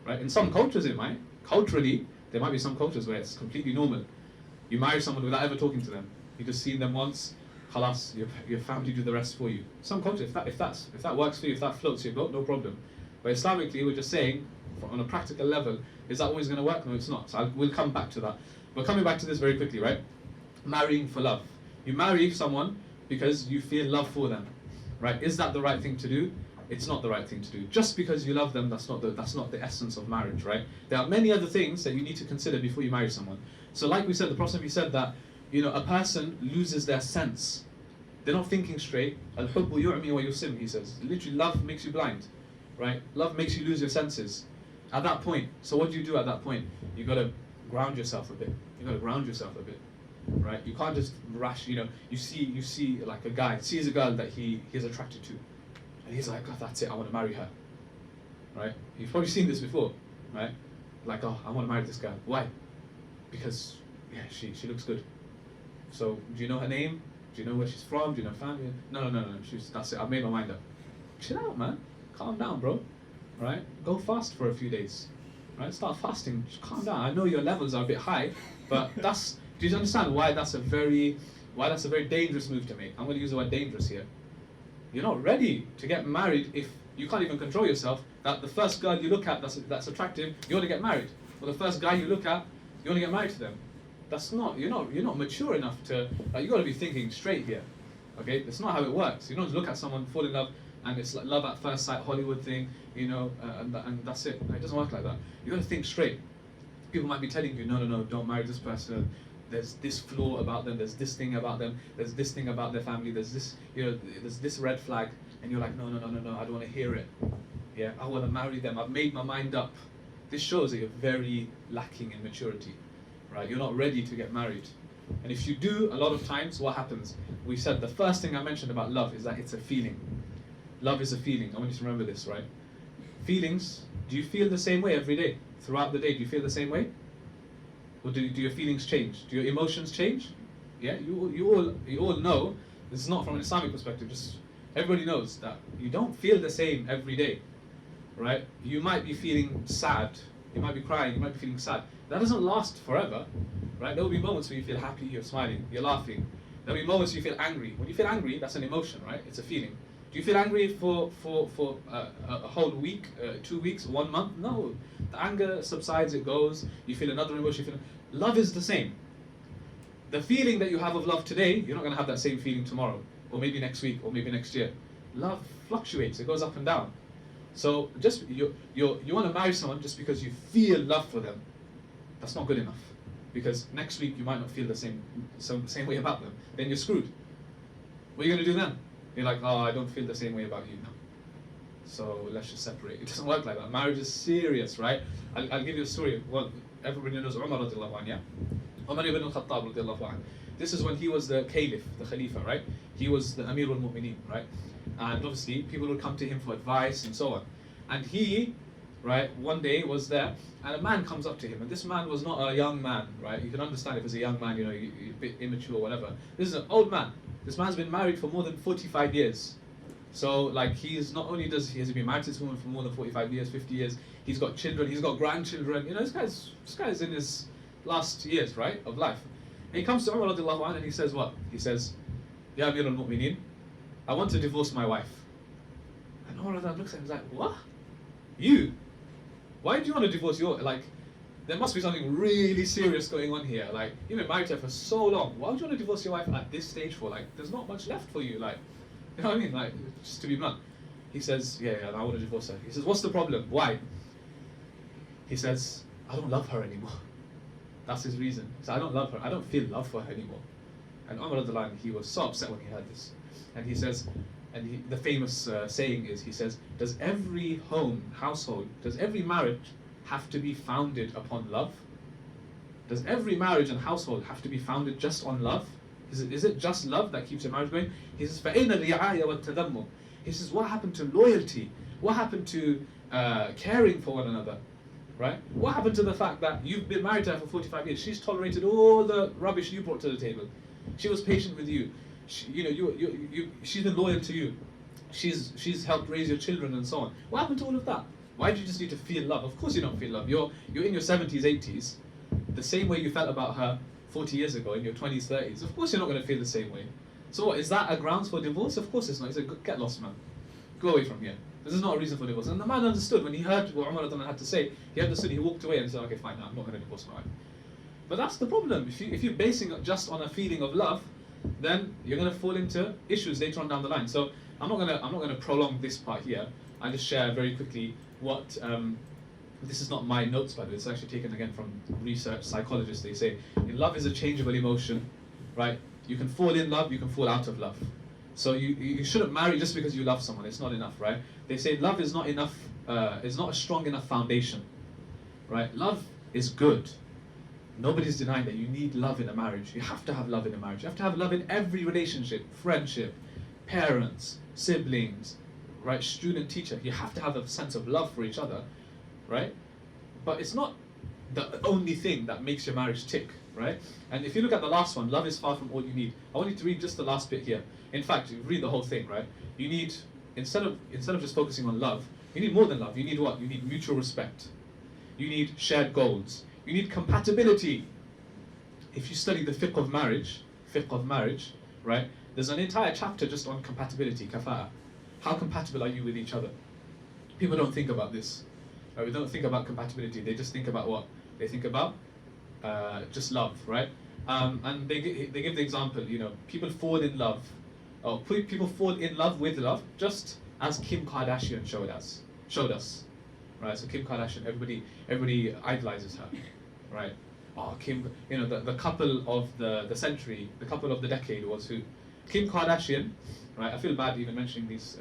right? In some cultures it might. Culturally, there might be some cultures where it's completely normal. You marry someone without ever talking to them. You just see them once, khalas, your family do the rest for you. Some cultures, if that works for you, if that floats your boat, no problem. But Islamically, we're just saying, on a practical level, is that always going to work? No, it's not. So we'll come back to that. But coming back to this very quickly, right? Marrying for love. You marry someone because you feel love for them, right? Is that the right thing to do? It's not the right thing to do. Just because you love them, that's not the essence of marriage, right? There are many other things that you need to consider before you marry someone. So like we said, the Prophet said that, you know, a person loses their sense. They're not thinking straight. Al-hubbu yu'mi wa yusim, he says. Literally, love makes you blind, right? Love makes you lose your senses. At that point, so what do you do at that point? You got to ground yourself a bit. You got to ground yourself a bit, right? You can't just rush. You know, you see like a guy sees a girl that he's attracted to, and he's like, oh, that's it, I want to marry her, right? You've probably seen this before, right? Like, oh, I want to marry this girl. Why? Because yeah, she looks good. So do you know her name? Do you know where she's from? Do you know family? No. That's it. I've made my mind up. Chill out, man. Calm down, bro. Right? Go fast for a few days. Right? Start fasting. Just calm down. I know your levels are a bit high, but that's. Do you understand why that's a very dangerous move to make? I'm going to use the word dangerous here. You're not ready to get married if you can't even control yourself. That the first girl you look at that's attractive, you want to get married. Or the first guy you look at, you want to get married to them. That's not. You're not mature enough to. You got to be thinking straight here. Okay, that's not how it works. You don't just look at someone, fall in love, and it's like love at first sight Hollywood thing, you know, and that's it. It doesn't work like that. You got to think straight. People might be telling you, no, don't marry this person. There's this flaw about them. There's this thing about them. There's this thing about their family. There's this, you know, there's this red flag, and you're like, no, I don't want to hear it. Yeah, I want to marry them. I've made my mind up. This shows that you're very lacking in maturity, right? You're not ready to get married. And if you do, a lot of times, what happens? We said the first thing I mentioned about love is that it's a feeling. Love is a feeling. I want you to remember this, right? Feelings, do you feel the same way every day? Throughout the day, do you feel the same way? Or do your feelings change? Do your emotions change? Yeah, you all know, this is not from an Islamic perspective, just everybody knows that you don't feel the same every day, right? You might be feeling sad, you might be crying, you might be feeling sad. That doesn't last forever, right? There will be moments where you feel happy, you're smiling, you're laughing. There will be moments where you feel angry. When you feel angry, that's an emotion, right? It's a feeling. Do you feel angry for a whole week, 2 weeks, 1 month? No. The anger subsides, it goes. You feel another emotion. Love is the same. The feeling that you have of love today, you're not going to have that same feeling tomorrow, or maybe next week, or maybe next year. Love fluctuates. It goes up and down. So just you want to marry someone just because you feel love for them. That's not good enough, because next week you might not feel the same way about them. Then you're screwed. What are you going to do then? You're like, oh, I don't feel the same way about you now. so let's just separate. It doesn't work like that. Marriage is serious, right? I'll give you a story. Well, everybody knows Umar radiallahu anhu, yeah? Umar ibn al-Khattab radiallahu anhu. This is when he was the caliph, the khalifa, right? He was the Amir al-Mu'mineen, right? And obviously, people would come to him for advice and so on. And he, right, one day was there, and a man comes up to him, and this man was not a young man, right? You can understand if it's a young man, you know, you're a bit immature or whatever. This is an old man. This man's been married for more than 45 years. So, like, he's not only has he been married to this woman for more than 45 years, 50 years, he's got children, he's got grandchildren, you know, this guy's in his last years, right, of life. And he comes to Umar radiallahu anhu and he says what? He says, Ya Amir al-Mu'mineen, I want to divorce my wife. And Umar radiallahu anhu looks at him and is like, what? You? Why do you want to divorce your, like, there must be something really serious going on here. Like, you've been married to her for so long. Why would you want to divorce your wife at this stage for? Like, there's not much left for you. Like, you know what I mean? Like, just to be blunt. He says, yeah, I want to divorce her. He says, what's the problem? Why? He says, I don't love her anymore. That's his reason. He said, I don't love her. I don't feel love for her anymore. And Umar radiallahu anhu, he was so upset when he heard this. And he says, the famous saying is, he says, does every household, does every marriage have to be founded upon love? Does every marriage and household have to be founded just on love? Is it just love that keeps a marriage going? He says, فَأَيْنَ الرِّعَايَ وَالتَّذَمُّمْ. He says, what happened to loyalty? What happened to caring for one another? Right? What happened to the fact that you've been married to her for 45 years? She's tolerated all the rubbish you brought to the table. She was patient with you. She's been loyal to you. She's helped raise your children and so on. What happened to all of that? Why do you just need to feel love? Of course you don't feel love. You're in your 70s, 80s, the same way you felt about her 40 years ago in your 20s, 30s. Of course you're not going to feel the same way. So what, is that a grounds for divorce? Of course it's not. He said, get lost, man. Go away from here. This is not a reason for divorce. And the man understood. When he heard what Umar had to say, he understood. He walked away and said, okay, fine, no, I'm not going to divorce my wife. But that's the problem. If you're basing it just on a feeling of love, then you're going to fall into issues later on down the line. So I'm not going to prolong this part here. I'll just share very quickly what this is not my notes, by the way. It's actually taken again from research. Psychologists, they say love is a changeable emotion, right? You can fall in love, you can fall out of love. So you shouldn't marry just because you love someone. It's not enough, right? They say love is not enough. Is not a strong enough foundation, right? Love is good. Nobody's denying that you need love in a marriage. You have to have love in a marriage. You have to have love in every relationship, friendship, parents, siblings, right? Student, teacher. You have to have a sense of love for each other, right? But it's not the only thing that makes your marriage tick, right? And if you look at the last one, love is far from all you need. I want you to read just the last bit here. In fact, you read the whole thing, right? You need, instead of just focusing on love, you need more than love. You need what? You need mutual respect. You need shared goals. You need compatibility. If you study the fiqh of marriage, right? There's an entire chapter just on compatibility, kafa'a. How compatible are you with each other? People don't think about this. Right? We don't think about compatibility. They just think about what? They think about just love, right? And they give the example, you know, people fall in love, or people fall in love with love, just as Kim Kardashian showed us, right? So Kim Kardashian, everybody idolizes her, right? Oh, Kim, you know, the couple of the century, the couple of the decade was who? Kim Kardashian, right? I feel bad even mentioning these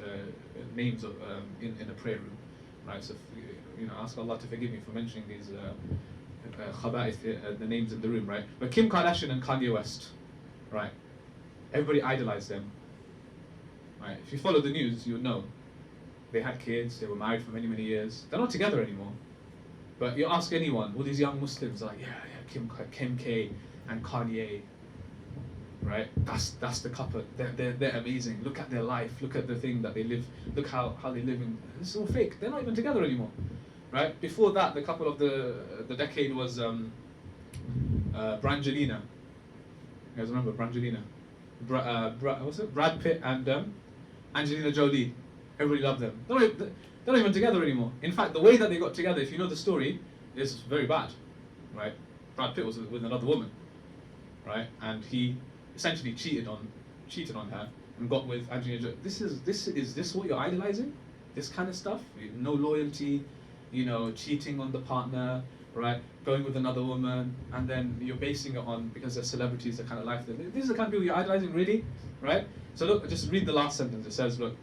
names of, in a prayer room, right? So, you know, ask Allah to forgive me for mentioning these khaba'ith, the names in the room, right? But Kim Kardashian and Kanye West, right? Everybody idolized them, right? If you follow the news, you'll know. They had kids, they were married for many, many years. They're not together anymore. But you ask anyone, all these young Muslims are like, yeah, Kim K and Kanye, right? That's the couple. They're amazing. Look at their life. Look at the thing that they live. Look how they live in. This is all fake. They're not even together anymore, right? Before that, the couple of the decade was Brangelina. You guys remember Brangelina? What's it? Brad Pitt and Angelina Jolie. Everybody loved them. They're not even together anymore. In fact, the way that they got together, if you know the story, is very bad, right? Brad Pitt was with another woman, right? And he essentially cheated on her and got with Angelina Jolie. Is this what you're idolizing? This kind of stuff? No loyalty, you know, cheating on the partner, right? Going with another woman, and then you're basing it on because they're celebrities, the kind of life that these are the kind of people you're idolizing, really, right? So look, just read the last sentence. It says, look,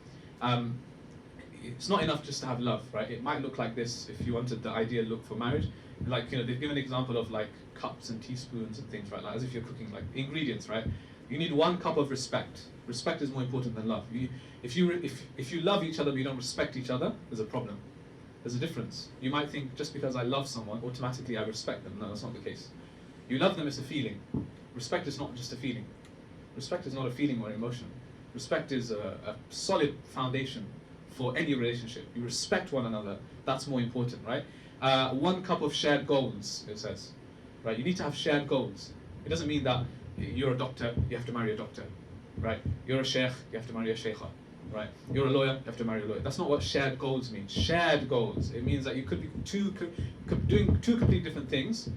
it's not enough just to have love, right? It might look like this if you wanted the ideal look for marriage. Like, they've given an example of like cups and teaspoons and things, right? Like as if you're cooking, like ingredients, right? You need 1 cup of respect. Respect is more important than love. If you love each other but you don't respect each other, there's a problem. There's a difference. You might think just because I love someone, automatically I respect them. No, that's not the case. You love them, it's a feeling. Respect is not just a feeling. Respect is not a feeling or an emotion. Respect is a solid foundation for any relationship. You respect one another. That's more important, right? 1 cup of shared goals, it says. Right? You need to have shared goals. It doesn't mean that you're a doctor, you have to marry a doctor. Right? You're a sheikh, you have to marry a sheikha. Right? You're a lawyer, you have to marry a lawyer. That's not what shared goals mean. Shared goals, it means that you could be doing 2 completely different things,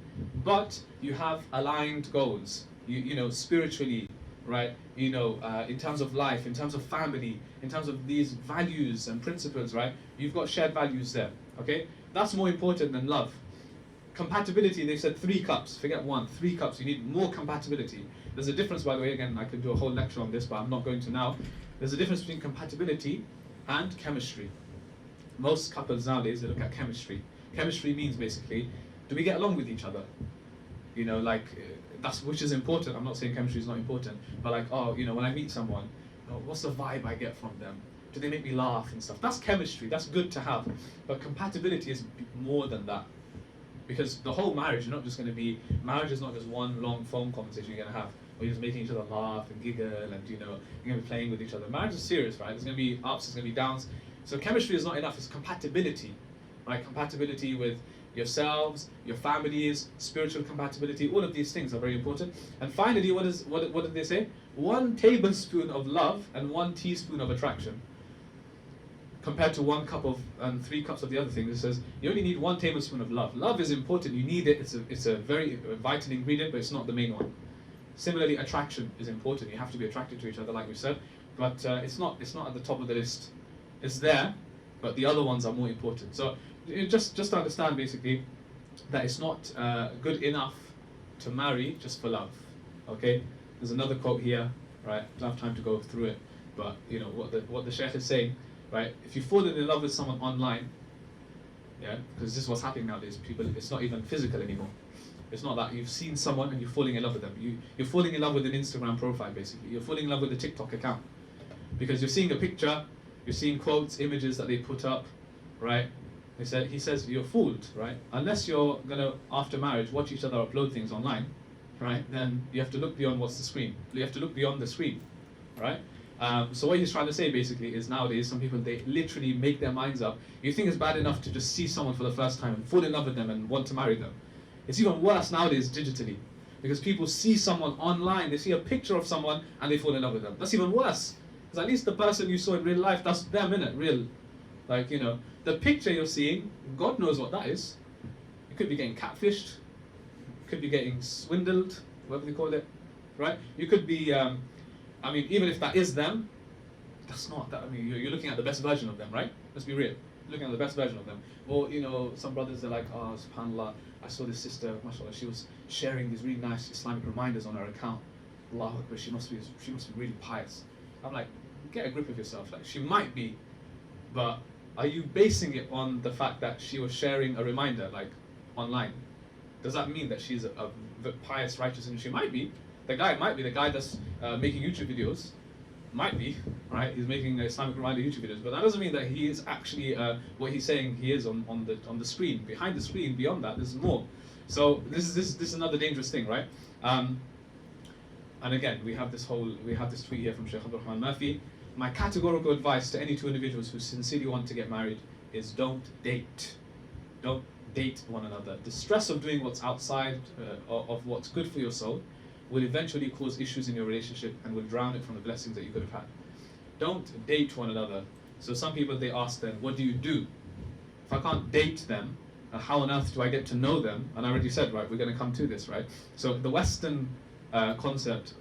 but you have aligned goals. You know, spiritually, right? You know, in terms of life, in terms of family, in terms of these values and principles, right? You've got shared values there, okay? That's more important than love. Compatibility, they said 3 cups, forget 1, 3 cups, you need more compatibility. There's a difference, by the way, again, I could do a whole lecture on this, but I'm not going to now. There's a difference between compatibility and chemistry. Most couples nowadays, they look at chemistry. Chemistry means basically, do we get along with each other? You know, like, which is important. I'm not saying chemistry is not important, but like, oh, you know, when I meet someone, what's the vibe I get from them? Do they make me laugh and stuff? That's chemistry, that's good to have. But compatibility is more than that. Because the whole marriage, you're not just going to be, marriage is not just one long phone conversation you're going to have, where you're just making each other laugh and giggle and, you know, you're going to be playing with each other. Marriage is serious, right? There's going to be ups, there's going to be downs. So chemistry is not enough, it's compatibility, right? Compatibility with yourselves, your families, spiritual compatibility, all of these things are very important. And finally, what did they say? 1 tablespoon of love and 1 teaspoon of attraction. Compared to 1 cup of and 3 cups of the other things, it says you only need 1 tablespoon of love. Love is important, you need it, it's a very vital ingredient, but it's not the main one. Similarly, attraction is important, you have to be attracted to each other, like we said, but it's not at the top of the list. It's there, but the other ones are more important. So just to understand basically that it's not good enough to marry just for love. Okay, there's another quote here, right? I don't have time to go through it, but you know what the sheikh is saying, right? If you fall in love with someone online, yeah, because this is what's happening nowadays. People, it's not even physical anymore. It's not that you've seen someone and you're falling in love with them. You're falling in love with an Instagram profile, basically. You're falling in love with a TikTok account because you're seeing a picture, you're seeing quotes, images that they put up, right? He says you're fooled, right? Unless you're gonna, after marriage, watch each other upload things online, right? Then you have to look beyond what's the screen. You have to look beyond the screen, right? So what he's trying to say basically is nowadays some people, they literally make their minds up. You think it's bad enough to just see someone for the first time and fall in love with them and want to marry them. It's even worse nowadays digitally, because people see someone online, they see a picture of someone and they fall in love with them. That's even worse, because at least the person you saw in real life, that's them, innit? Real, like, you know, the picture you're seeing, God knows what that is. You could be getting catfished, you could be getting swindled, whatever they call it, right? You could be, I mean, even if that is them, that's not that. I mean, you're looking at the best version of them, right? Let's be real. You're looking at the best version of them. Or, you know, some brothers are like, oh, subhanAllah, I saw this sister, mashallah, she was sharing these really nice Islamic reminders on her account. Allahu Akbar, she must be really pious. I'm like, get a grip of yourself. Like, she might be, but are you basing it on the fact that she was sharing a reminder, like, online? Does that mean that she's a pious, righteous, and she might be? The guy might be, the guy that's making YouTube videos, might be, right? He's making Islamic reminder YouTube videos, but that doesn't mean that he is actually what he's saying he is on the screen. Behind the screen, beyond that, there's more. So this is another dangerous thing, right? And again, we have this tweet here from Shaykh Abdul Rahman Murphy. My categorical advice to any 2 individuals who sincerely want to get married is don't date. Don't date one another. The stress of doing what's outside of what's good for your soul will eventually cause issues in your relationship and will drown it from the blessings that you could have had. Don't date one another. So some people, they ask then, what do you do? If I can't date them, how on earth do I get to know them? And I already said, right, we're going to come to this, right? So the Western concept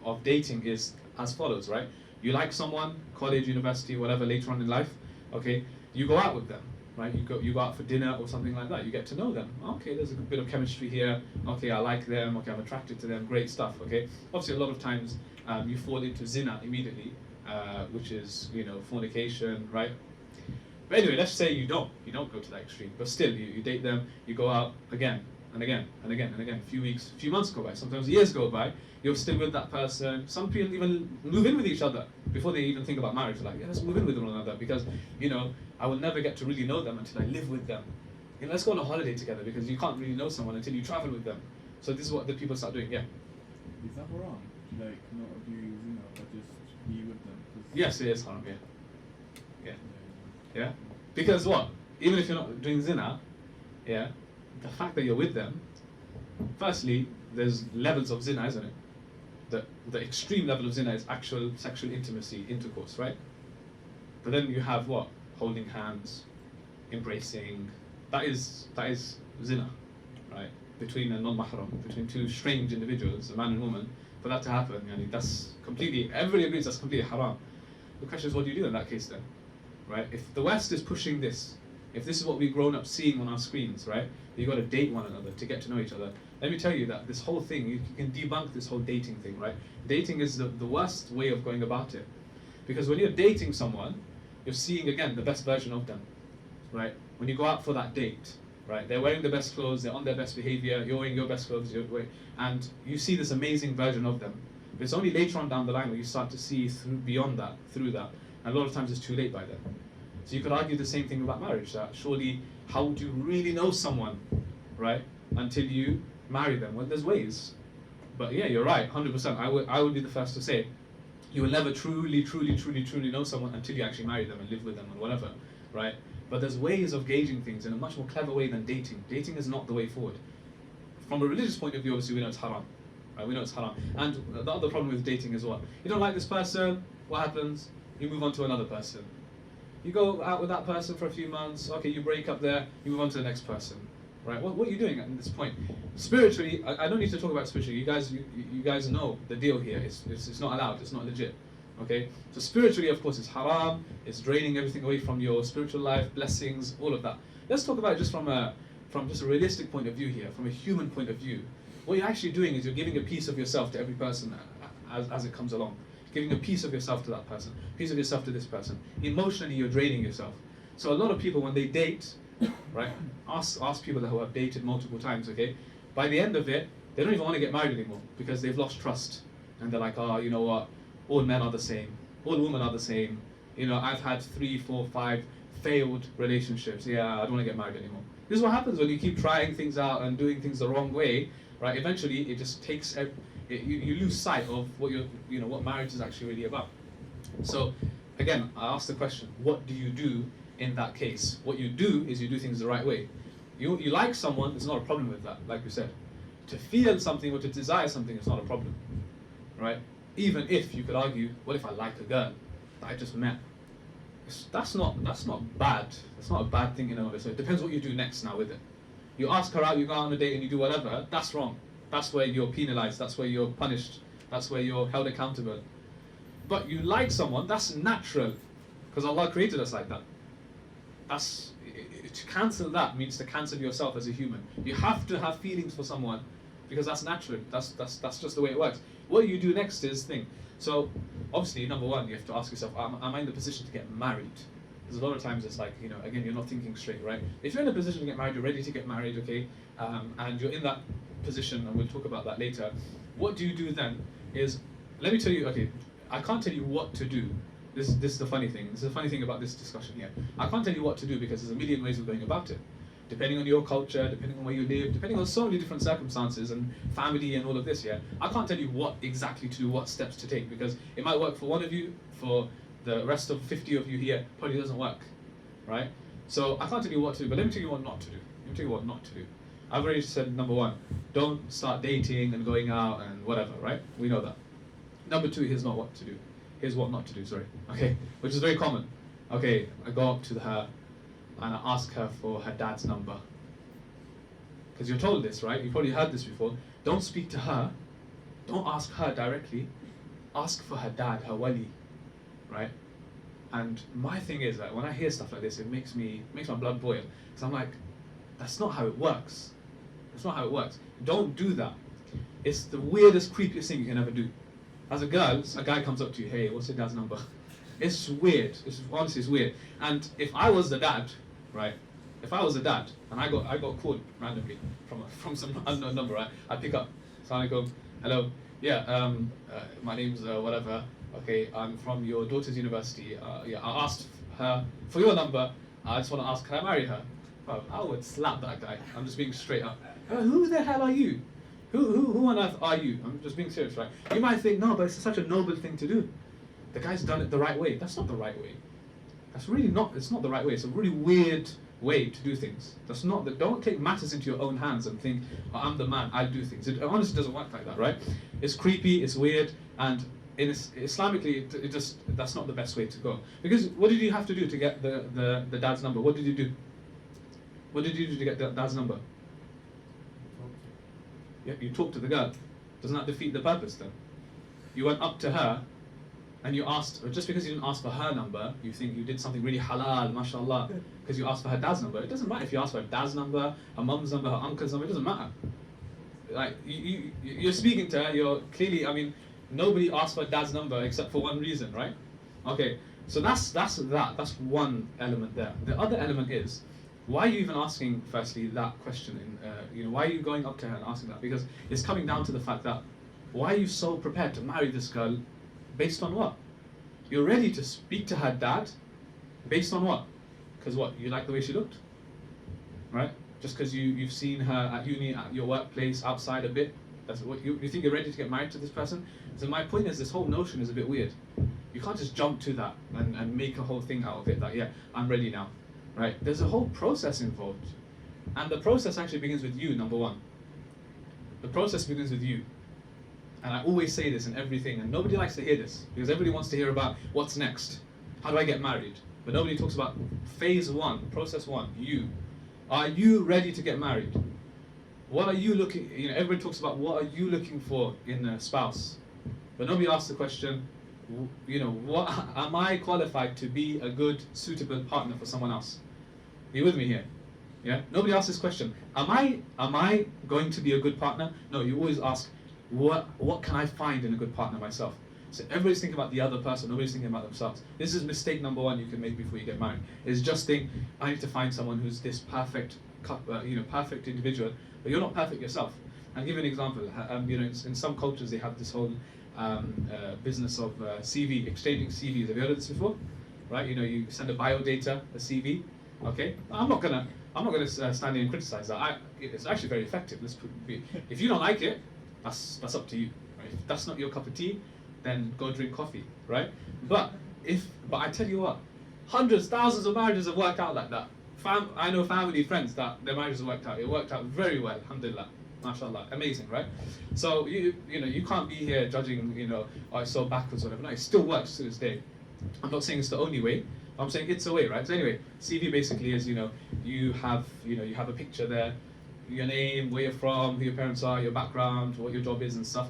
of dating is as follows, right? You like someone, college, university, whatever, later on in life, okay? You go out with them, right? You go out for dinner or something like that. You get to know them. Okay, there's a bit of chemistry here. Okay, I like them. Okay, I'm attracted to them. Great stuff. Okay. Obviously, a lot of times you fall into zina immediately, which is, you know, fornication, right? But anyway, let's say you don't go to that extreme, but still you date them, you go out again and again and again and again. A few weeks, a few months go by, sometimes years go by. You're still with that person. Some people even move in with each other before they even think about marriage. Like, yeah, let's move in with one another because I will never get to really know them until I live with them. Let's go on a holiday together because you can't really know someone until you travel with them. So this is what the people start doing. Yeah. Is that haram? Like not abuse, but just be with them? Yes, it is haram. Yeah. Because what? Even if you're not doing zina, yeah, the fact that you're with them, firstly, there's levels of zina, isn't it? The extreme level of zina is actual sexual intimacy, intercourse, right? But then you have what? Holding hands, embracing. That is zina, right? Between a non-mahram, between two strange individuals, a man and woman, for that to happen, that's completely, everybody agrees that's completely haram. The question is, what do you do in that case then? Right? If the West is pushing this, if this is what we've grown up seeing on our screens, right? You've got to date one another to get to know each other. Let me tell you that this whole thing, you can debunk this whole dating thing, right? Dating is the worst way of going about it. Because when you're dating someone, you're seeing, again, the best version of them, right? When you go out for that date, right? They're wearing the best clothes, they're on their best behavior, you're wearing your best clothes, and you see this amazing version of them. But it's only later on down the line where you start to see through that. And a lot of times it's too late by then. So you could argue the same thing about marriage, that surely how would you really know someone, right, until you marry them? Well, there's ways. But yeah, you're right, 100%. I would be the first to say, you will never truly know someone until you actually marry them and live with them and whatever, right? But there's ways of gauging things in a much more clever way than dating. Dating is not the way forward. From a religious point of view, obviously we know it's haram. Right? We know it's haram. And the other problem with dating is what? You don't like this person, what happens? You move on to another person. You go out with that person for a few months, okay, you break up there, you move on to the next person. Right? What are you doing at this point? Spiritually, I don't need to talk about spiritually. You guys know the deal here. It's not allowed. It's not legit. Okay? So spiritually, of course, it's haram. It's draining everything away from your spiritual life, blessings, all of that. Let's talk about it just from just a realistic point of view here, from a human point of view. What you're actually doing is you're giving a piece of yourself to every person as it comes along. Giving a piece of yourself to that person, a piece of yourself to this person. Emotionally, you're draining yourself. So a lot of people, when they date, right, ask people who have dated multiple times, okay, by the end of it, they don't even want to get married anymore because they've lost trust. And they're like, oh, you know what, all men are the same, all women are the same. I've had 3, 4, 5 failed relationships. Yeah, I don't want to get married anymore. This is what happens when you keep trying things out and doing things the wrong way, right? Eventually, it just takes, you lose sight of what marriage is actually really about. So, again, I asked the question, what do you do in that case? What you do is you do things the right way. You like someone, there's not a problem with that, like we said. To feel something or to desire something is not a problem, right? Even if you could argue, what if I like a girl that I just met? That's not bad. That's not a bad thing in and of itself. It depends what you do next now with it. You ask her out, you go out on a date and you do whatever, that's wrong. That's where you're penalized, that's where you're punished, that's where you're held accountable. But you like someone, that's natural, because Allah created us like that. To cancel that means to cancel yourself as a human. You have to have feelings for someone, because that's natural, that's just the way it works. What you do next is thing. So, obviously, number one, you have to ask yourself, am I in the position to get married? Because a lot of times it's like, again, you're not thinking straight, right? If you're in a position to get married, you're ready to get married, okay, and you're in that position, and we'll talk about that later, what do you do then is, let me tell you, okay, I can't tell you what to do. This is the funny thing. This is the funny thing about this discussion here. I can't tell you what to do because there's a million ways of going about it. Depending on your culture, depending on where you live, depending on so many different circumstances and family and all of this, yeah. I can't tell you what exactly to do, what steps to take, because it might work for one of you, for the rest of 50 of you here, probably doesn't work, right? So I can't tell you what to do, but let me tell you what not to do. Let me tell you what not to do. I've already said number one, don't start dating and going out and whatever, right? We know that. Number two, here's not what to do. Here's what not to do, sorry. Okay, which is very common. Okay, I go up to her and I ask her for her dad's number. Because you're told this, right? You've probably heard this before. Don't speak to her. Don't ask her directly. Ask for her dad, her wali, right? And my thing is that when I hear stuff like this, it makes my blood boil. Because I'm like, that's not how it works. That's not how it works. Don't do that. It's the weirdest, creepiest thing you can ever do. As a girl, a guy comes up to you, hey, what's your dad's number? It's weird. Honestly, it's weird. And if I was the dad, right? If I was the dad and I got called randomly from some unknown number, right? I pick up. Assalamu alaikum. Hello. Yeah. My name's whatever. Okay. I'm from your daughter's university. Yeah. I asked her for your number. I just want to ask, can I marry her? Well, I would slap that guy. I'm just being straight up. Who the hell are you? Who on earth are you? I'm just being serious, right? You might think, no, but it's such a noble thing to do. The guy's done it the right way. That's not the right way. That's really not. It's not the right way. It's a really weird way to do things. That's not. Don't take matters into your own hands and think, oh, I'm the man. I do things. It honestly doesn't work like that, right? It's creepy. It's weird, and Islamically, it just that's not the best way to go. Because what did you have to do to get the dad's number? What did you do? What did you do to get the dad's number? Yeah, you talked to the girl. Doesn't that defeat the purpose then? You went up to her and you asked, or just because you didn't ask for her number, you think you did something really halal, mashallah, because you asked for her dad's number. It doesn't matter if you ask for her dad's number, her mum's number, her uncle's number, it doesn't matter. Like, you're speaking to her, you're clearly, I mean, nobody asked for her dad's number except for one reason, right? Okay, so that's one element there. The other element is, why are you even asking, firstly, that question? Why are you going up to her and asking that? Because it's coming down to the fact that, why are you so prepared to marry this girl based on what? You're ready to speak to her dad based on what? Because what? You like the way she looked? Right? Just because you've seen her at uni, at your workplace, outside a bit? That's what you think you're ready to get married to this person? So my point is, this whole notion is a bit weird. You can't just jump to that and make a whole thing out of it that, yeah, I'm ready now. Right? There's a whole process involved. And the process actually begins with you, number one. The process begins with you. And I always say this in everything, and nobody likes to hear this, because everybody wants to hear about what's next. How do I get married? But nobody talks about phase one, process one, you. Are you ready to get married? What are you looking, everybody talks about what are you looking for in a spouse? But nobody asks the question, what am I qualified to be a good, suitable partner for someone else? Are you with me here? Yeah? Nobody asks this question. Am I going to be a good partner? No, you always ask, what can I find in a good partner myself? So everybody's thinking about the other person, nobody's thinking about themselves. This is mistake number one you can make before you get married. Is just think, I need to find someone who's this perfect perfect individual, but you're not perfect yourself. I'll give you an example. In some cultures they have this whole business of CV, exchanging CVs. Have you heard of this before? Right? You send a bio data, a CV. Okay. I'm not gonna stand here and criticize that. It's actually very effective. If you don't like it, that's up to you. Right? If that's not your cup of tea, then go drink coffee. Right? But I tell you what, hundreds, thousands of marriages have worked out like that. I know family, friends that their marriages worked out. It worked out very well. Alhamdulillah. MashaAllah, amazing, right? So you can't be here judging, oh, it's so backwards or whatever. No, it still works to this day. I'm not saying it's the only way. I'm saying it's a way, right? So anyway, CV basically is, you have a picture there, your name, where you're from, who your parents are, your background, what your job is and stuff.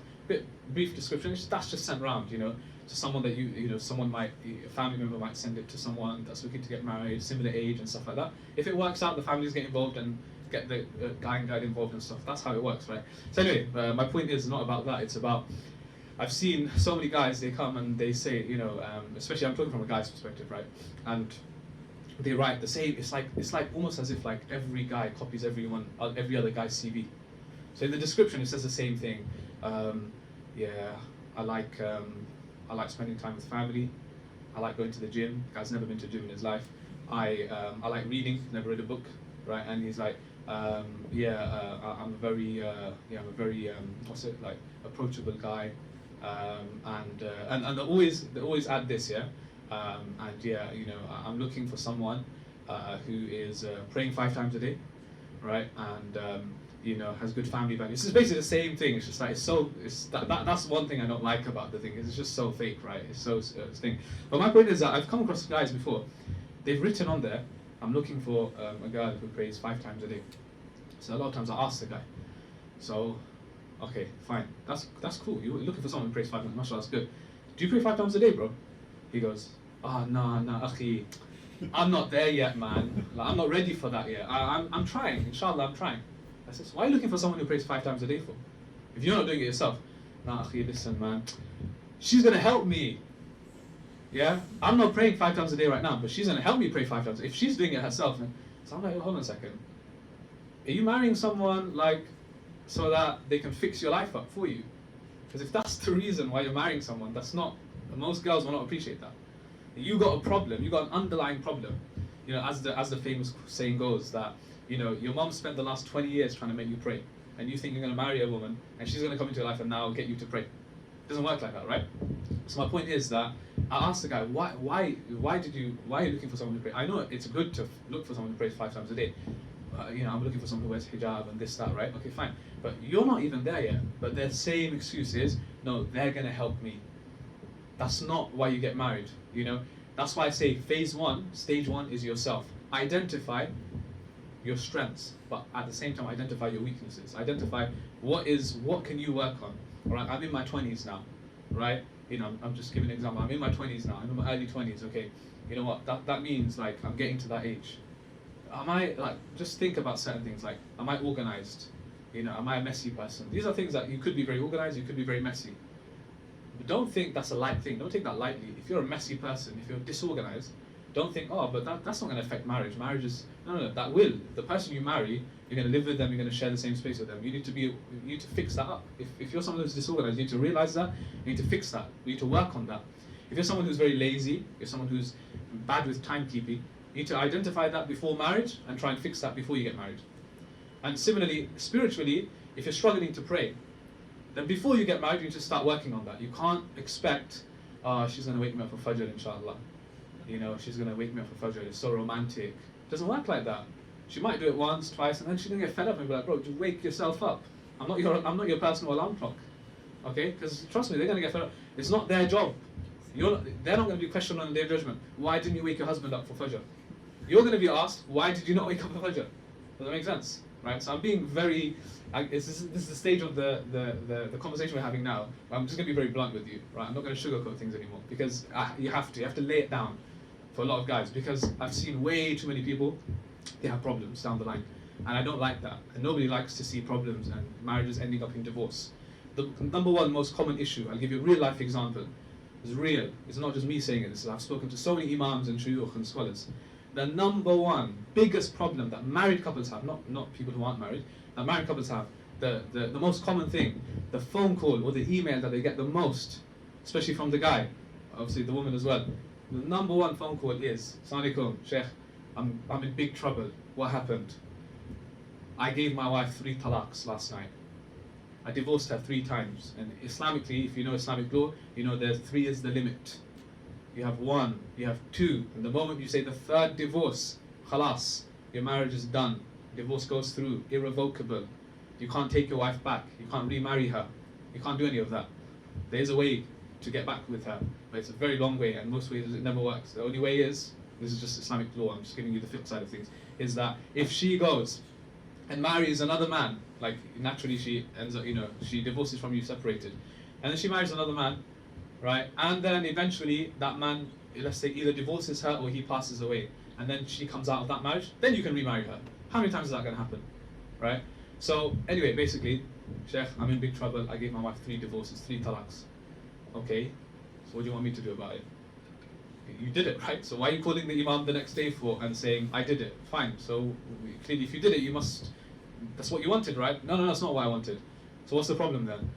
Brief description. That's just sent around, to someone that a family member might send it to someone that's looking to get married, similar age and stuff like that. If it works out, the families get involved and get the guy and girl involved and stuff. That's how it works, right? So anyway, my point is not about that. It's about, I've seen so many guys, they come and they say, especially I'm talking from a guy's perspective, right? And they write the same. It's like almost as if like every guy copies every other guy's CV. So in the description it says the same thing. I like spending time with family. I like going to the gym. The guy's never been to the gym in his life. I like reading. Never read a book, right? And he's like, I'm a very approachable guy, and they always add this, I'm looking for someone who is praying 5 times a day, right, and has good family values. It's basically the same thing. It's just like that's one thing I don't like about the thing. It's just so fake, right? It's so thing. But my point is that I've come across guys before. They've written on there, I'm looking for a girl who prays 5 times a day. So a lot of times I ask the guy, so, okay, fine, that's cool. You're looking for someone who prays 5 times, mashallah, that's good. Do you pray 5 times a day, bro? He goes, no, akhi, I'm not there yet, man. Like, I'm not ready for that yet. I'm trying, inshallah, I'm trying. I said, so why are you looking for someone who prays 5 times a day for? If you're not doing it yourself, nah, akhi, listen, man, she's gonna help me. Yeah, I'm not praying 5 times a day right now, but she's gonna help me pray 5 times. If she's doing it herself, so I'm like, hold on a second. Are you marrying someone like so that they can fix your life up for you? Because if that's the reason why you're marrying someone, that's not. Most girls will not appreciate that. You got a problem. You got an underlying problem. You know, as the famous saying goes, that you know your mom spent the last 20 years trying to make you pray, and you think you're gonna marry a woman, and she's gonna come into your life and now get you to pray. It doesn't work like that, right? So my point is that I asked the guy, why are you looking for someone to pray? I know it's good to look for someone to pray 5 times a day. You know, I'm looking for someone who wears hijab and this, that, right? Okay, fine. But you're not even there yet. But their same excuse is, no, they're gonna help me. That's not why you get married, you know? That's why I say phase 1, stage 1 is yourself. Identify your strengths, but at the same time identify your weaknesses. Identify what can you work on. All right, I'm in my 20s now, right? You know, I'm just giving an example. I'm in my 20s now. I'm in my early 20s. Okay, you know what? That means like I'm getting to that age. Am I like just think about certain things like am I organized? You know, am I a messy person? These are things that you could be very organized. You could be very messy. But don't think that's a light thing. Don't take that lightly. If you're a messy person, if you're disorganized, don't think, oh, but that's not going to affect marriage. Marriage is no, that will. The person you marry, you're going to live with them. You're going to share the same space with them. You need to fix that up. If you're someone who's disorganized, you need to realize that. You need to fix that. You need to work on that. If you're someone who's very lazy, you're someone who's bad with timekeeping, you need to identify that before marriage and try and fix that before you get married. And similarly, spiritually, if you're struggling to pray, then before you get married, you need to start working on that. You can't expect, she's going to wake me up for Fajr, inshallah. You know, she's going to wake me up for Fajr. It's so romantic. It doesn't work like that. She might do it once, twice, and then she's going to get fed up and be like, bro, just wake yourself up. I'm not your personal alarm clock. Okay? Because trust me, they're going to get fed up. It's not their job. They're not going to be questioned on the Day of Judgment. Why didn't you wake your husband up for Fajr? You're going to be asked, why did you not wake up for Fajr? Does that make sense? Right? So I'm being very... this is the stage of the conversation we're having now. I'm just going to be very blunt with you. Right? I'm not going to sugarcoat things anymore. Because you have to lay it down for a lot of guys. Because I've seen way too many people, they have problems down the line. And I don't like that. And nobody likes to see problems and marriages ending up in divorce. The number one most common issue, I'll give you a real life example. It's real. It's not just me saying it. I've spoken to so many imams and shuyukh and scholars. The number one biggest problem that married couples have, not people who aren't married, that married couples have, the most common thing, the phone call or the email that they get the most, especially from the guy, obviously the woman as well. The number one phone call is, Assalamu alaikum, Sheikh, I'm in big trouble. What happened? I gave my wife 3 talaqs last night. I divorced her 3 times. And Islamically, if you know Islamic law, you know that 3 is the limit. You have 1, you have 2. And the moment you say the 3rd divorce, khalas, your marriage is done. Divorce goes through, irrevocable. You can't take your wife back. You can't remarry her. You can't do any of that. There is a way to get back with her, but it's a very long way, and most ways it never works. The only way is, this is just Islamic law, I'm just giving you the flip side of things, is that if she goes and marries another man, like naturally she ends up, you know, she divorces from you, separated, and then she marries another man, right, and then eventually that man, let's say, either divorces her or he passes away, and then she comes out of that marriage, then you can remarry her. How many times is that going to happen, right? So anyway, basically, Sheikh, I'm in big trouble. I gave my wife 3 divorces, 3 talaqs. Okay, so what do you want me to do about it? You did it, right? So why are you calling the imam the next day for and saying, I did it? Fine, so clearly if you did it, you must, that's what you wanted, right? No, that's not what I wanted. So what's the problem then?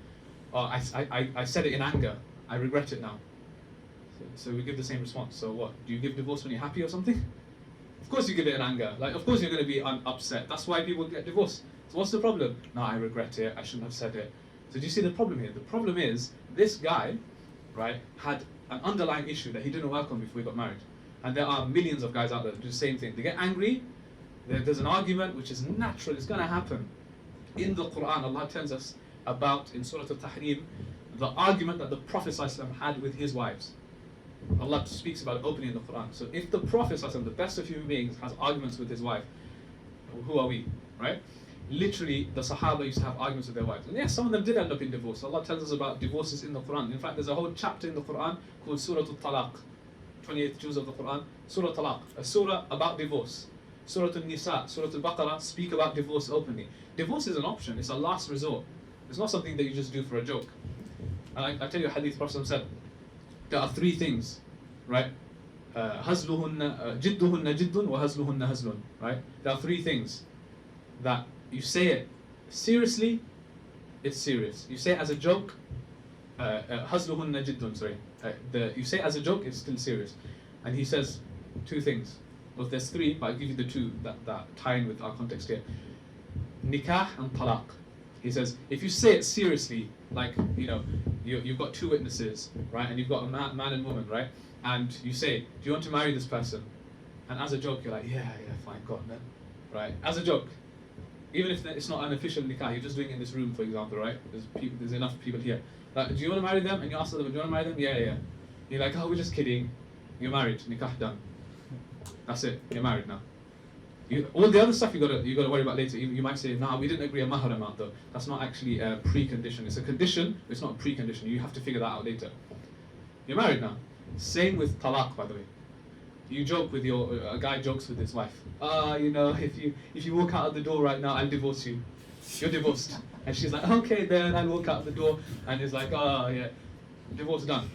I said it in anger. I regret it now. So we give the same response. So what? Do you give divorce when you're happy or something? Of course you give it in anger. Like, of course you're going to be upset. That's why people get divorced. So what's the problem? No, I regret it. I shouldn't have said it. So do you see the problem here? The problem is this guy, right, had an underlying issue that he didn't work on before he got married. And there are millions of guys out there that do the same thing. They get angry. There's an argument which is natural. It's going to happen. In the Quran, Allah tells us about, in Surah Al-Tahrim, the argument that the Prophet ﷺ had with his wives. Allah speaks about it openly in the Quran. So if the Prophet ﷺ, the best of human beings, has arguments with his wife, who are we, right? Literally, the Sahaba used to have arguments with their wives. And yes, some of them did end up in divorce. Allah tells us about divorces in the Quran. In fact, there's a whole chapter in the Quran called Surah Al-Talaq, 28th juz of the Quran, Surah Talaq, a surah about divorce. Surah Al-Nisa, Surah Al-Baqarah speak about divorce openly. Divorce is an option, it's a last resort. It's not something that you just do for a joke. And I tell you a hadith, Prophet said, there are 3 things right? هزلهن جدهن جد وهزلهن هزل, right? There are three things that you say it seriously, it's serious. You say it as a joke, هزلهن جد, sorry. You say it as a joke, it's still serious. And he says two things. Well, there's three, but I'll give you the two that tie in with our context here. Nikah and talaq. He says, if you say it seriously, like, you've got two witnesses, right, and you've got a man and woman, right, and you say, do you want to marry this person? And as a joke, you're like, yeah, fine, go on then, right, as a joke. Even if it's not an official nikah, you're just doing it in this room, for example, right, there's enough people here. Like, do you want to marry them? And you ask them, do you want to marry them? Yeah. You're like, oh, we're just kidding. You're married, nikah done. That's it, you're married now. All the other stuff you gotta worry about later. You might say, nah, we didn't agree a mahar amount though. That's not actually a precondition. It's a condition, it's not a precondition. You have to figure that out later. You're married now. Same with talaq, by the way. You joke with a guy jokes with his wife. If you walk out of the door right now, I'll divorce you. You're divorced. And she's like, okay then, I'll walk out the door. And he's like, oh yeah, divorce done.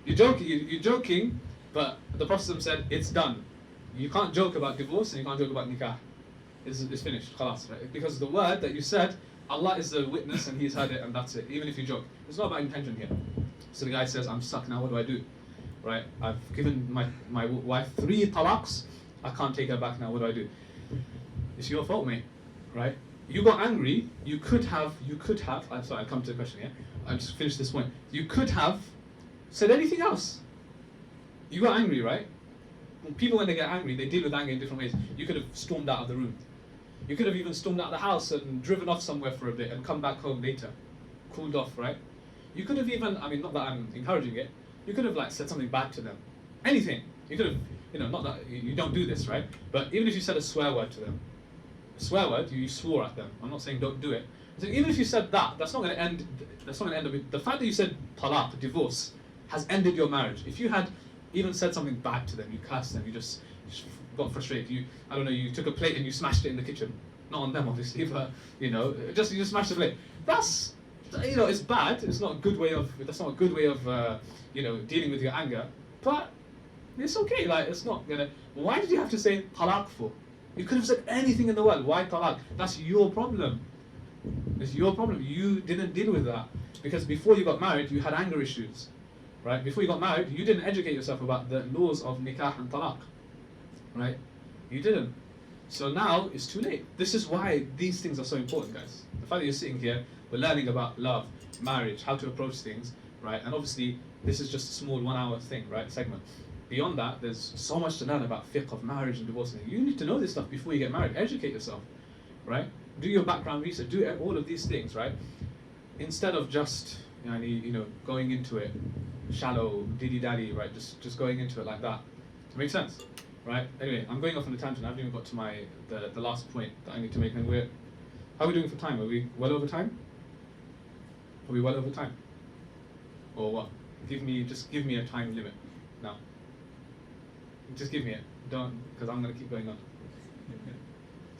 You're joking, but the Prophet said, it's done. You can't joke about divorce and you can't joke about nikah. It's finished, khalas, right? Because the word that you said, Allah is the witness and He's heard it and that's it, even if you joke. It's not about intention here. So the guy says, I'm stuck now, what do I do? Right? I've given my wife 3 talaqs, I can't take her back now, what do I do? It's your fault, mate, right? You got angry, you could have, I'm sorry, I'll come to the question here. I'll just finish this point. You could have said anything else. You got angry, right? People, when they get angry, they deal with anger in different ways. You could have stormed out of the room. You could have even stormed out of the house and driven off somewhere for a bit and come back home later. Cooled off, right? You could have even, not that I'm encouraging it, you could have said something bad to them. Anything. You could have, not that, you don't do this, right? But even if you said a swear word to them, a swear word, you swore at them. I'm not saying don't do it. So even if you said that, that's not going to end up with, the fact that you said talaq, divorce, has ended your marriage. If you had even said something bad to them, you cursed them, you just got frustrated, you took a plate and you smashed it in the kitchen. Not on them, obviously, but, you just smashed the plate. That's, it's bad, that's not a good way of, dealing with your anger, but it's okay, it's not gonna, why did you have to say talaq for? You could have said anything in the world, why talaq? That's your problem. It's your problem, you didn't deal with that. Because before you got married, you had anger issues. Right? Before you got married, you didn't educate yourself about the laws of nikah and talaq. Right? You didn't. So now it's too late. This is why these things are so important, guys. The fact that you're sitting here, we're learning about love, marriage, how to approach things, right? And obviously, this is just a small 1 hour thing, right? Segment. Beyond that, there's so much to learn about fiqh of marriage and divorce. You need to know this stuff before you get married. Educate yourself, right? Do your background research. Do all of these things, right? Instead of just going into it shallow, diddy-daddy, right? Just going into it like that. It makes sense, right? Anyway, I'm going off on a tangent. I haven't even got to the last point that I need to make. And how are we doing for time? Are we well over time? Are we well over time? Or what? Just give me a time limit now. Just give me it. Don't, because I'm going to keep going on.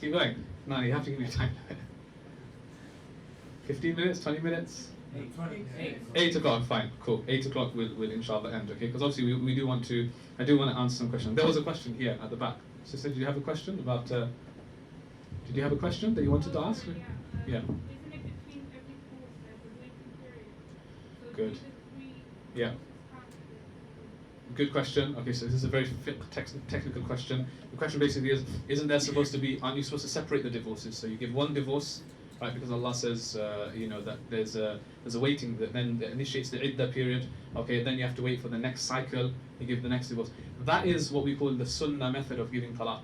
Keep going. No, you have to give me a time limit. 15 minutes, 20 minutes? 8 o'clock, fine, cool. 8 o'clock will inshallah end, okay? Because obviously I do want to answer some questions. There was a question here at the back. Sister, did you have a question about, did you have a question that you wanted to ask? Yeah. Isn't it between every course there's a waiting period? So good. Yeah. Good question. Okay, so this is a very technical question. The question basically is, aren't you supposed to separate the divorces? So you give one divorce, right, because Allah says, that there's a waiting, that then initiates the iddah period, okay, then you have to wait for the next cycle, you give the next divorce. That is what we call the sunnah method of giving talaq.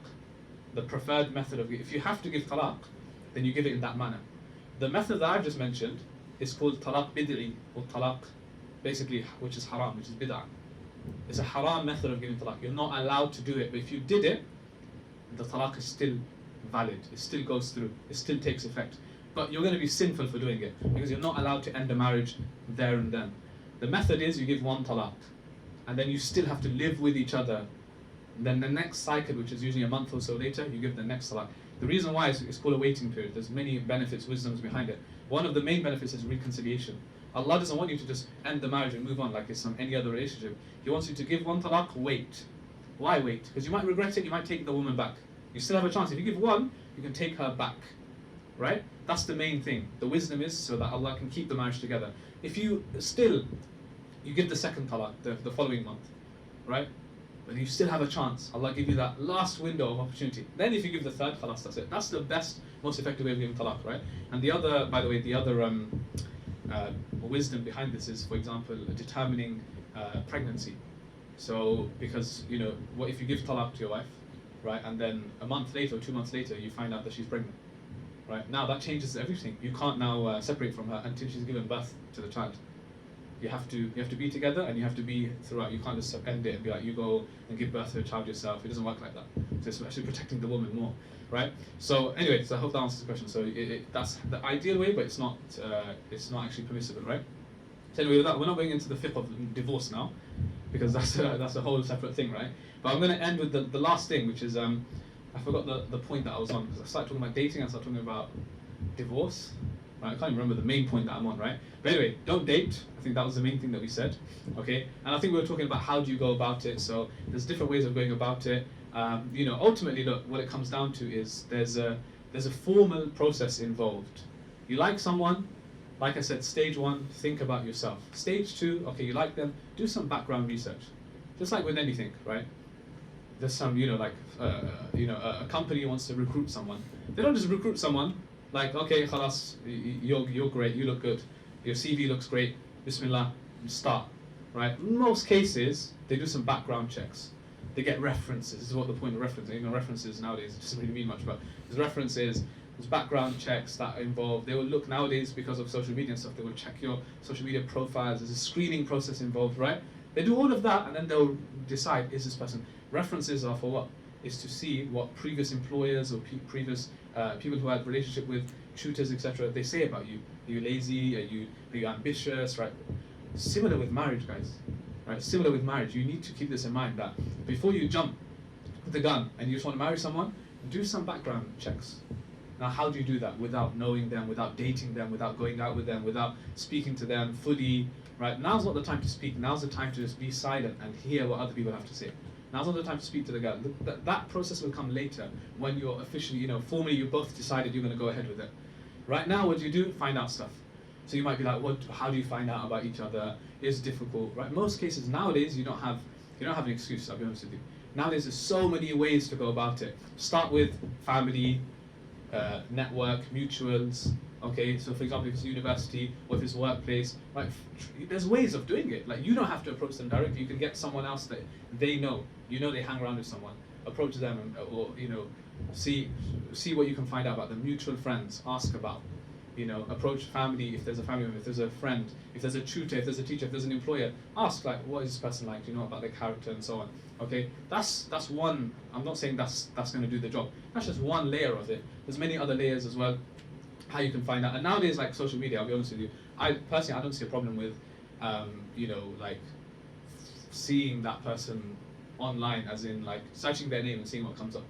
The preferred method of, if you have to give talaq, then you give it in that manner. The method that I've just mentioned is called talaq bid'i, or talaq, basically, which is haram, which is bid'ah. It's a haram method of giving talaq. You're not allowed to do it, but if you did it, the talaq is still valid, it still goes through, it still takes effect. But you're going to be sinful for doing it, because you're not allowed to end a marriage there and then. The method is you give one talaq, and then you still have to live with each other. And then the next cycle, which is usually a month or so later, you give the next talaq. The reason why it's called a waiting period, there's many benefits, wisdoms behind it. One of the main benefits is reconciliation. Allah doesn't want you to just end the marriage and move on like it's any other relationship. He wants you to give one talaq, wait. Why wait? Because you might regret it, you might take the woman back. You still have a chance. If you give one, you can take her back. Right? That's the main thing. The wisdom is so that Allah can keep the marriage together. If you give the second talaq the following month, right? But you still have a chance. Allah give you that last window of opportunity. Then if you give the third, khalas, that's it. That's the best, most effective way of giving talaq, right? And the other, by the way, wisdom behind this is, for example, determining pregnancy. So, because, what if you give talaq to your wife, right? And then a month later or 2 months later, you find out that she's pregnant, right? Now that changes everything. You can't now separate from her until she's given birth to the child. You have to be together, and you have to be throughout. You can't just end it and be like, you go and give birth to a child yourself. It doesn't work like that. So it's actually protecting the woman more, right? So anyway, so I hope that answers the question. So that's the ideal way, but it's not actually permissible, right? So anyway, with that, we're not going into the fiqh of divorce now, because that's a whole separate thing, right? But I'm going to end with the last thing, which is I forgot the point that I was on, because I started talking about dating, I started talking about divorce. Right, I can't even remember the main point that I'm on, right? But anyway, don't date. I think that was the main thing that we said, okay? And I think we were talking about how do you go about it. So there's different ways of going about it. Ultimately, look, what it comes down to is there's a formal process involved. You like someone, like I said, stage 1, think about yourself. Stage 2, okay, you like them, do some background research. Just like with anything, right? There's some, a company wants to recruit someone. They don't just recruit someone. Like, okay, khalas, you're great, you look good, your CV looks great, bismillah, start, right? In most cases, they do some background checks. They get references. This is what the point of reference, even references nowadays, it doesn't really mean much, but there's references, there's background checks that involve, they will look nowadays because of social media and stuff, they will check your social media profiles, there's a screening process involved, right? They do all of that, and then they'll decide, is this person, references are for what? Is to see what previous employers or previous people who had relationship with tutors, etc., they say about you. Are you lazy? Are you ambitious? Right? Similar with marriage, guys. Right? Similar with marriage. You need to keep this in mind that before you jump with the gun and you just want to marry someone, do some background checks. Now, how do you do that without knowing them, without dating them, without going out with them, without speaking to them fully? Right? Now's not the time to speak. Now's the time to just be silent and hear what other people have to say. Now's not the time to speak to the girl. That process will come later when you're officially, formally you both decided you're going to go ahead with it. Right now, what do you do? Find out stuff. So you might be like, how do you find out about each other? It's difficult, right? Most cases nowadays you don't have an excuse, I'll be honest with you. Nowadays there's so many ways to go about it. Start with family, network, mutuals. Okay, so for example, if it's university or if it's workplace, right? There's ways of doing it. Like, you don't have to approach them directly. You can get someone else that they know. They hang around with someone. Approach them, or see what you can find out about them. Mutual friends, ask about. Approach family if there's a family member, if there's a friend, if there's a tutor, if there's a teacher, if there's an employer. Ask, like, what is this person like? Do you know about their character and so on? Okay, that's one. I'm not saying that's going to do the job. That's just one layer of it. There's many other layers as well. How you can find out. And nowadays, like social media, I'll be honest with you, I personally don't see a problem with, like seeing that person online, as in like searching their name and seeing what comes up,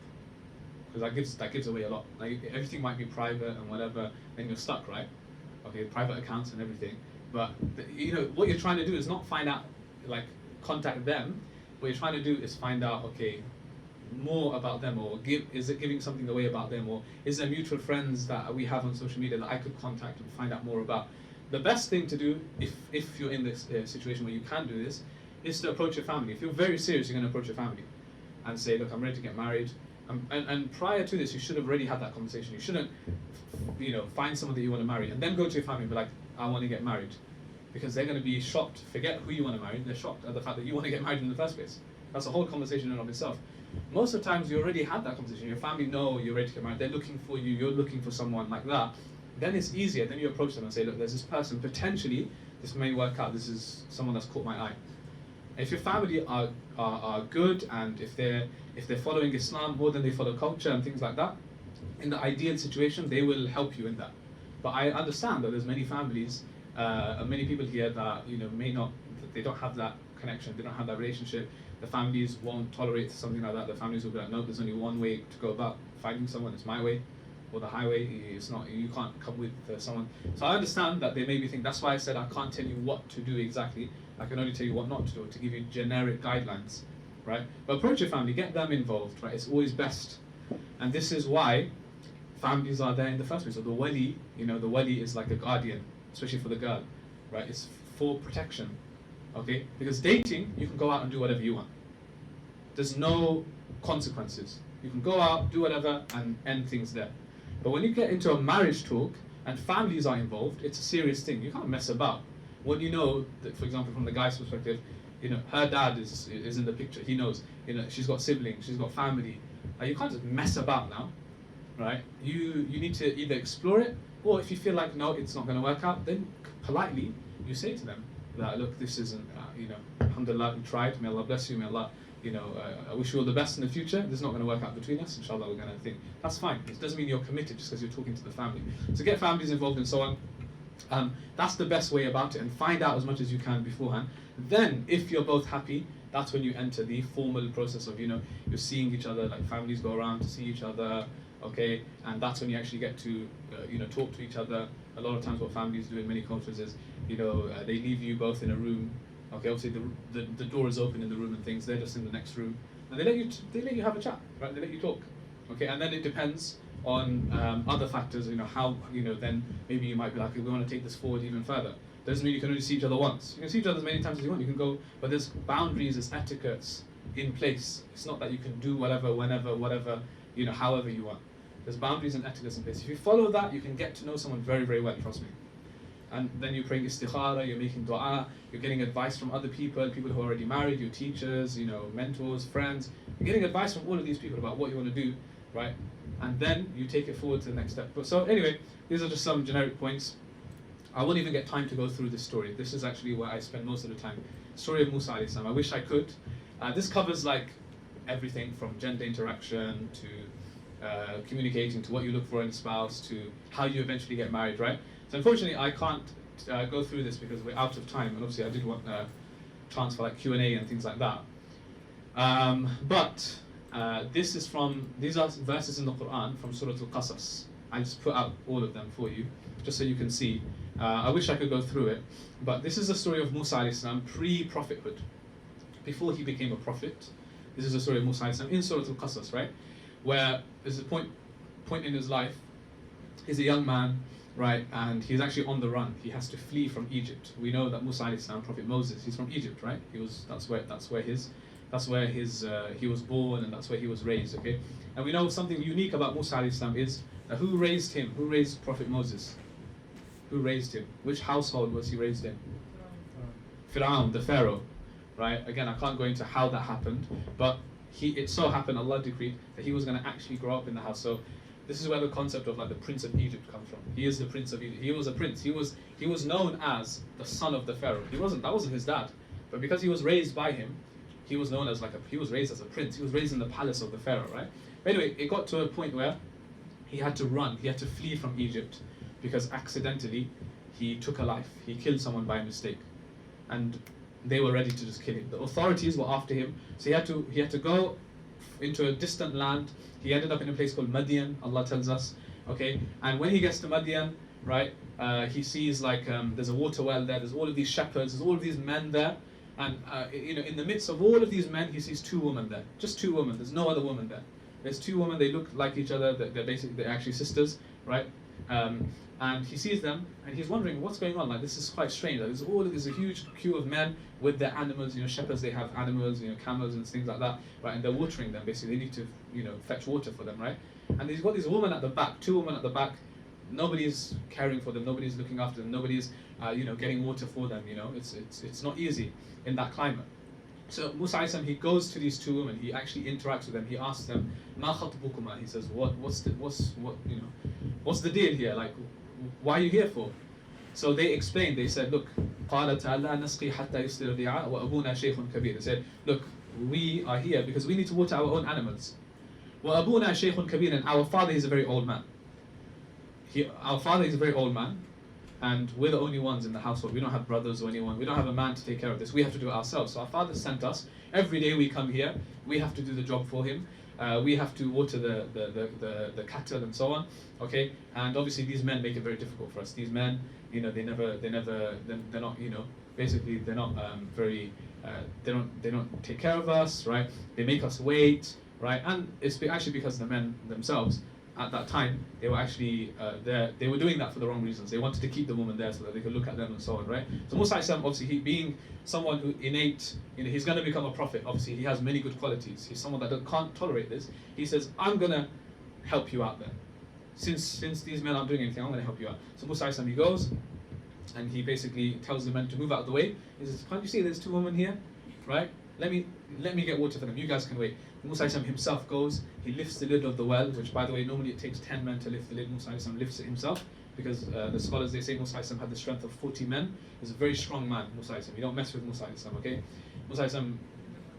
because that gives away a lot. Like, everything might be private and whatever, then you're stuck, right? Okay, private accounts and everything. But what you're trying to do is not find out, like, contact them. What you're trying to do is find out, okay, more about them, or is it giving something away about them, or is there mutual friends that we have on social media that I could contact and find out more about. The best thing to do, if you're in this situation where you can do this, is to approach your family. If you're very serious, you're going to approach your family and say, look, I'm ready to get married. And prior to this, you should have already had that conversation. You shouldn't find someone that you want to marry and then go to your family and be like, I want to get married, because they're going to be shocked. Forget who you want to marry, they're shocked at the fact that you want to get married in the first place. That's a whole conversation in and of itself. Most of the times you already had that conversation. Your family know you're ready to get married. They're looking for you. You're looking for someone like that. Then it's easier. Then you approach them and say, look, there's this person. Potentially, this may work out. This is someone that's caught my eye. If your family are good, and if they're following Islam more than they follow culture and things like that, in the ideal situation, they will help you in that. But I understand that there's many families, many people here that may not. They don't have that connection. They don't have that relationship. The families won't tolerate something like that. The families will be like, no, there's only one way to go about finding someone. It's my way. or the highway. It's not, you can't come with someone. So I understand that they maybe think, that's why I said I can't tell you what to do exactly. I can only tell you what not to do, to give you generic guidelines, right? But approach your family, get them involved, right? It's always best. And this is why families are there in the first place. So the wali, the wali is like a guardian, especially for the girl, right? It's for protection, okay? Because dating, you can go out and do whatever you want. There's no consequences. You can go out, do whatever, and end things there. But when you get into a marriage talk and families are involved, it's a serious thing. You can't mess about. When you know that, for example, from the guy's perspective, her dad is in the picture. He knows, she's got siblings, she's got family. You can't just mess about now, right? You need to either explore it, or if you feel like, no, it's not going to work out, then politely you say to them that, look, this isn't, alhamdulillah, we tried, may Allah bless you, may Allah, I wish you all the best in the future. This is not going to work out between us. Inshallah, we're going to think. That's fine. It doesn't mean you're committed just because you're talking to the family. So get families involved and so on. That's the best way about it, and find out as much as you can beforehand. Then, if you're both happy, that's when you enter the formal process of, you're seeing each other, like families go around to see each other, okay? And that's when you actually get to, talk to each other. A lot of times what families do in many cultures is, they leave you both in a room. Okay, obviously the door is open in the room and things. They're just in the next room, and they let you have a chat, right? They let you talk, okay. And then it depends on other factors. How then maybe you might be like, we want to take this forward even further. Doesn't mean you can only see each other once. You can see each other as many times as you want. You can go, but there's boundaries, there's etiquettes in place. It's not that you can do whatever, whenever, whatever, however you want. There's boundaries and etiquettes in place. If you follow that, you can get to know someone very, very well. Trust me. And then you're praying istikhara, you're making dua, you're getting advice from other people who are already married, your teachers, mentors, friends. You're getting advice from all of these people about what you want to do, right? And then you take it forward to the next step. So anyway, these are just some generic points. I won't even get time to go through this story. This is actually where I spend most of the time. Story of Musa alayhi salam. I wish I could. This covers like everything from gender interaction to communicating, to what you look for in a spouse, to how you eventually get married, right? So unfortunately, I can't go through this because we're out of time, and obviously I did want a chance for like Q&A and things like that. But these are verses in the Quran from Surah Al-Qasas. I just put out all of them for you, just so you can see. I wish I could go through it, but this is the story of Musa alayhi salam pre-prophethood, before he became a prophet. This is the story of Musa alayhi salam in Surah Al-Qasas, right? Where there's a point in his life. He's a young man, right, and he's actually on the run. He has to flee from Egypt. We know that Musa alayhi salam, Prophet Moses, he's from Egypt, right? That's where he was born, and that's where he was raised. Okay, and we know something unique about Musa alayhi salam is that who raised him? Who raised Prophet Moses? Who raised him? Which household was he raised in? Fir'aun, the Pharaoh, right? Again, I can't go into how that happened, but it so happened, Allah decreed that he was going to actually grow up in the house. So this is where the concept of like the Prince of Egypt comes from. He is the Prince of Egypt. He was a prince. He was known as the son of the Pharaoh. That wasn't his dad, but because he was raised by him, he was known as he was raised as a prince. He was raised in the palace of the Pharaoh, right? But anyway, it got to a point where he had to run. He had to flee from Egypt because accidentally he took a life. He killed someone by mistake, and they were ready to just kill him. The authorities were after him, so he had to go into a distant land. He ended up in a place called Madian, Allah tells us, okay? And when he gets to Madian, right, he sees like there's a water well there, there's all of these shepherds, there's all of these men there, and in the midst of all of these men, he sees two women there, just two women, there's no other woman there. There's two women, they look like each other, they're actually sisters, right? And he sees them, and he's wondering what's going on. Like, this is quite strange. Like, there's a huge queue of men with their animals. Shepherds, they have animals, camels and things like that, right? And they're watering them. Basically, they need to, fetch water for them, right? And he's got these women at the back, two women at the back. Nobody's caring for them. Nobody's looking after them. Nobody's, getting water for them. It's not easy in that climate. So Musa alayhi salam, he goes to these two women. He actually interacts with them. He asks them, "Ma khatbukuma?" He says, "What's the deal here? Like, why are you here for?" So they explained. They said, "Look, قالت لا نسقي حتى يصدر الرعاء وأبونا شيخ كبير." They said, "Look, we are here because we need to water our own animals. وأبونا شيخ كبير, and our father is a very old man. Our father is a very old man, and we're the only ones in the household. We don't have brothers or anyone. We don't have a man to take care of this. We have to do it ourselves. So our father sent us. Every day we come here. We have to do the job for him. We have to water the cattle and so on. Okay, and obviously these men make it very difficult for us. These men, you know, they're not, you know, basically they're not very, they don't take care of us, right? They make us wait, right? And it's actually because the men themselves at that time, they were actually they were doing that for the wrong reasons. They wanted to keep the woman there so that they could look at them and so on, right? So Musa Islam, obviously, he being someone who innate, you know, he's going to become a prophet. Obviously, he has many good qualities. He's someone that can't tolerate this. He says, I'm going to help you out there. Since these men aren't doing anything, I'm going to help you out. So Musa Islam, he goes, and he basically tells the men to move out of the way. He says, can't you see there's two women here, right? Let me get water for them. You guys can wait. Musa Islam himself goes, he lifts the lid of the well, which by the way, normally it takes 10 men to lift the lid. Musa Islam lifts it himself, because the scholars, they say Musa Islam had the strength of 40 men. He's a very strong man, Musa Islam. You don't mess with Musa Islam, okay? Musa Islam,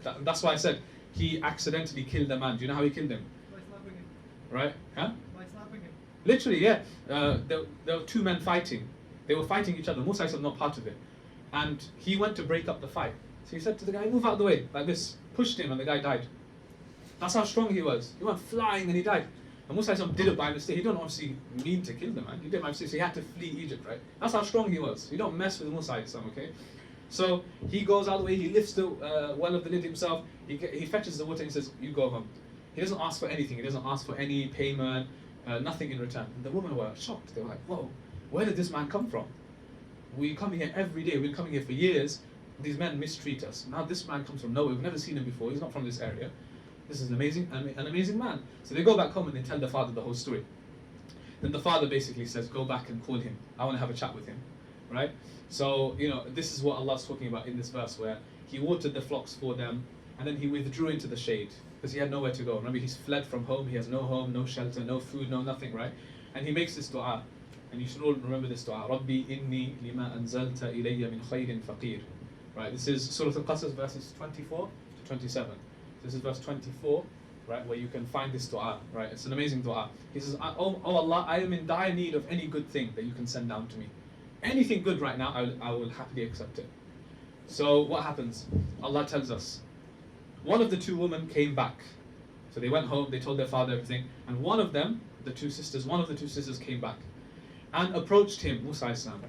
that's why I said, he accidentally killed a man. Do you know how he killed him? By slapping him. Right? Huh? By slapping him. Literally, yeah. There were two men fighting. They were fighting each other. Musa Islam not part of it. And he went to break up the fight. So he said to the guy, move out of the way, like this. Pushed him and the guy died. That's how strong he was. He went flying and he died. And Musa Islam did it by mistake. He didn't obviously mean to kill the man. He did it by mistake, so he had to flee Egypt, right? That's how strong he was. You don't mess with Musa Islam, okay? So he goes out of the way, he lifts the well of the lid himself, he fetches the water and he says, you go home. He doesn't ask for anything. He doesn't ask for any payment, nothing in return. And the women were shocked. They were like, whoa, where did this man come from? We come here every day. We've been coming here for years. These men mistreat us. Now this man comes from nowhere. We've never seen him before. He's not from this area. This is an amazing man. So they go back home and they tell the father the whole story. Then the father basically says, go back and call him. I want to have a chat with him, right? So, you know, this is what Allah's talking about in this verse, where he watered the flocks for them and then he withdrew into the shade because he had nowhere to go. Remember, he's fled from home. He has no home, no shelter, no food, no nothing, right? And he makes this dua. And you should all remember this dua. Rabbi inni lima anzalta ilayya min khayrin faqir. Right, this is Surah Al-Qasas verses 24 to 27. This is verse 24, right, where you can find this dua, right? It's an amazing dua. He says, oh Allah, I am in dire need of any good thing that you can send down to me. Anything good right now, I will happily accept it. So what happens? Allah tells us, one of the two women came back. So they went home, they told their father everything, and one of them, one of the two sisters came back and approached him, Musa Islam.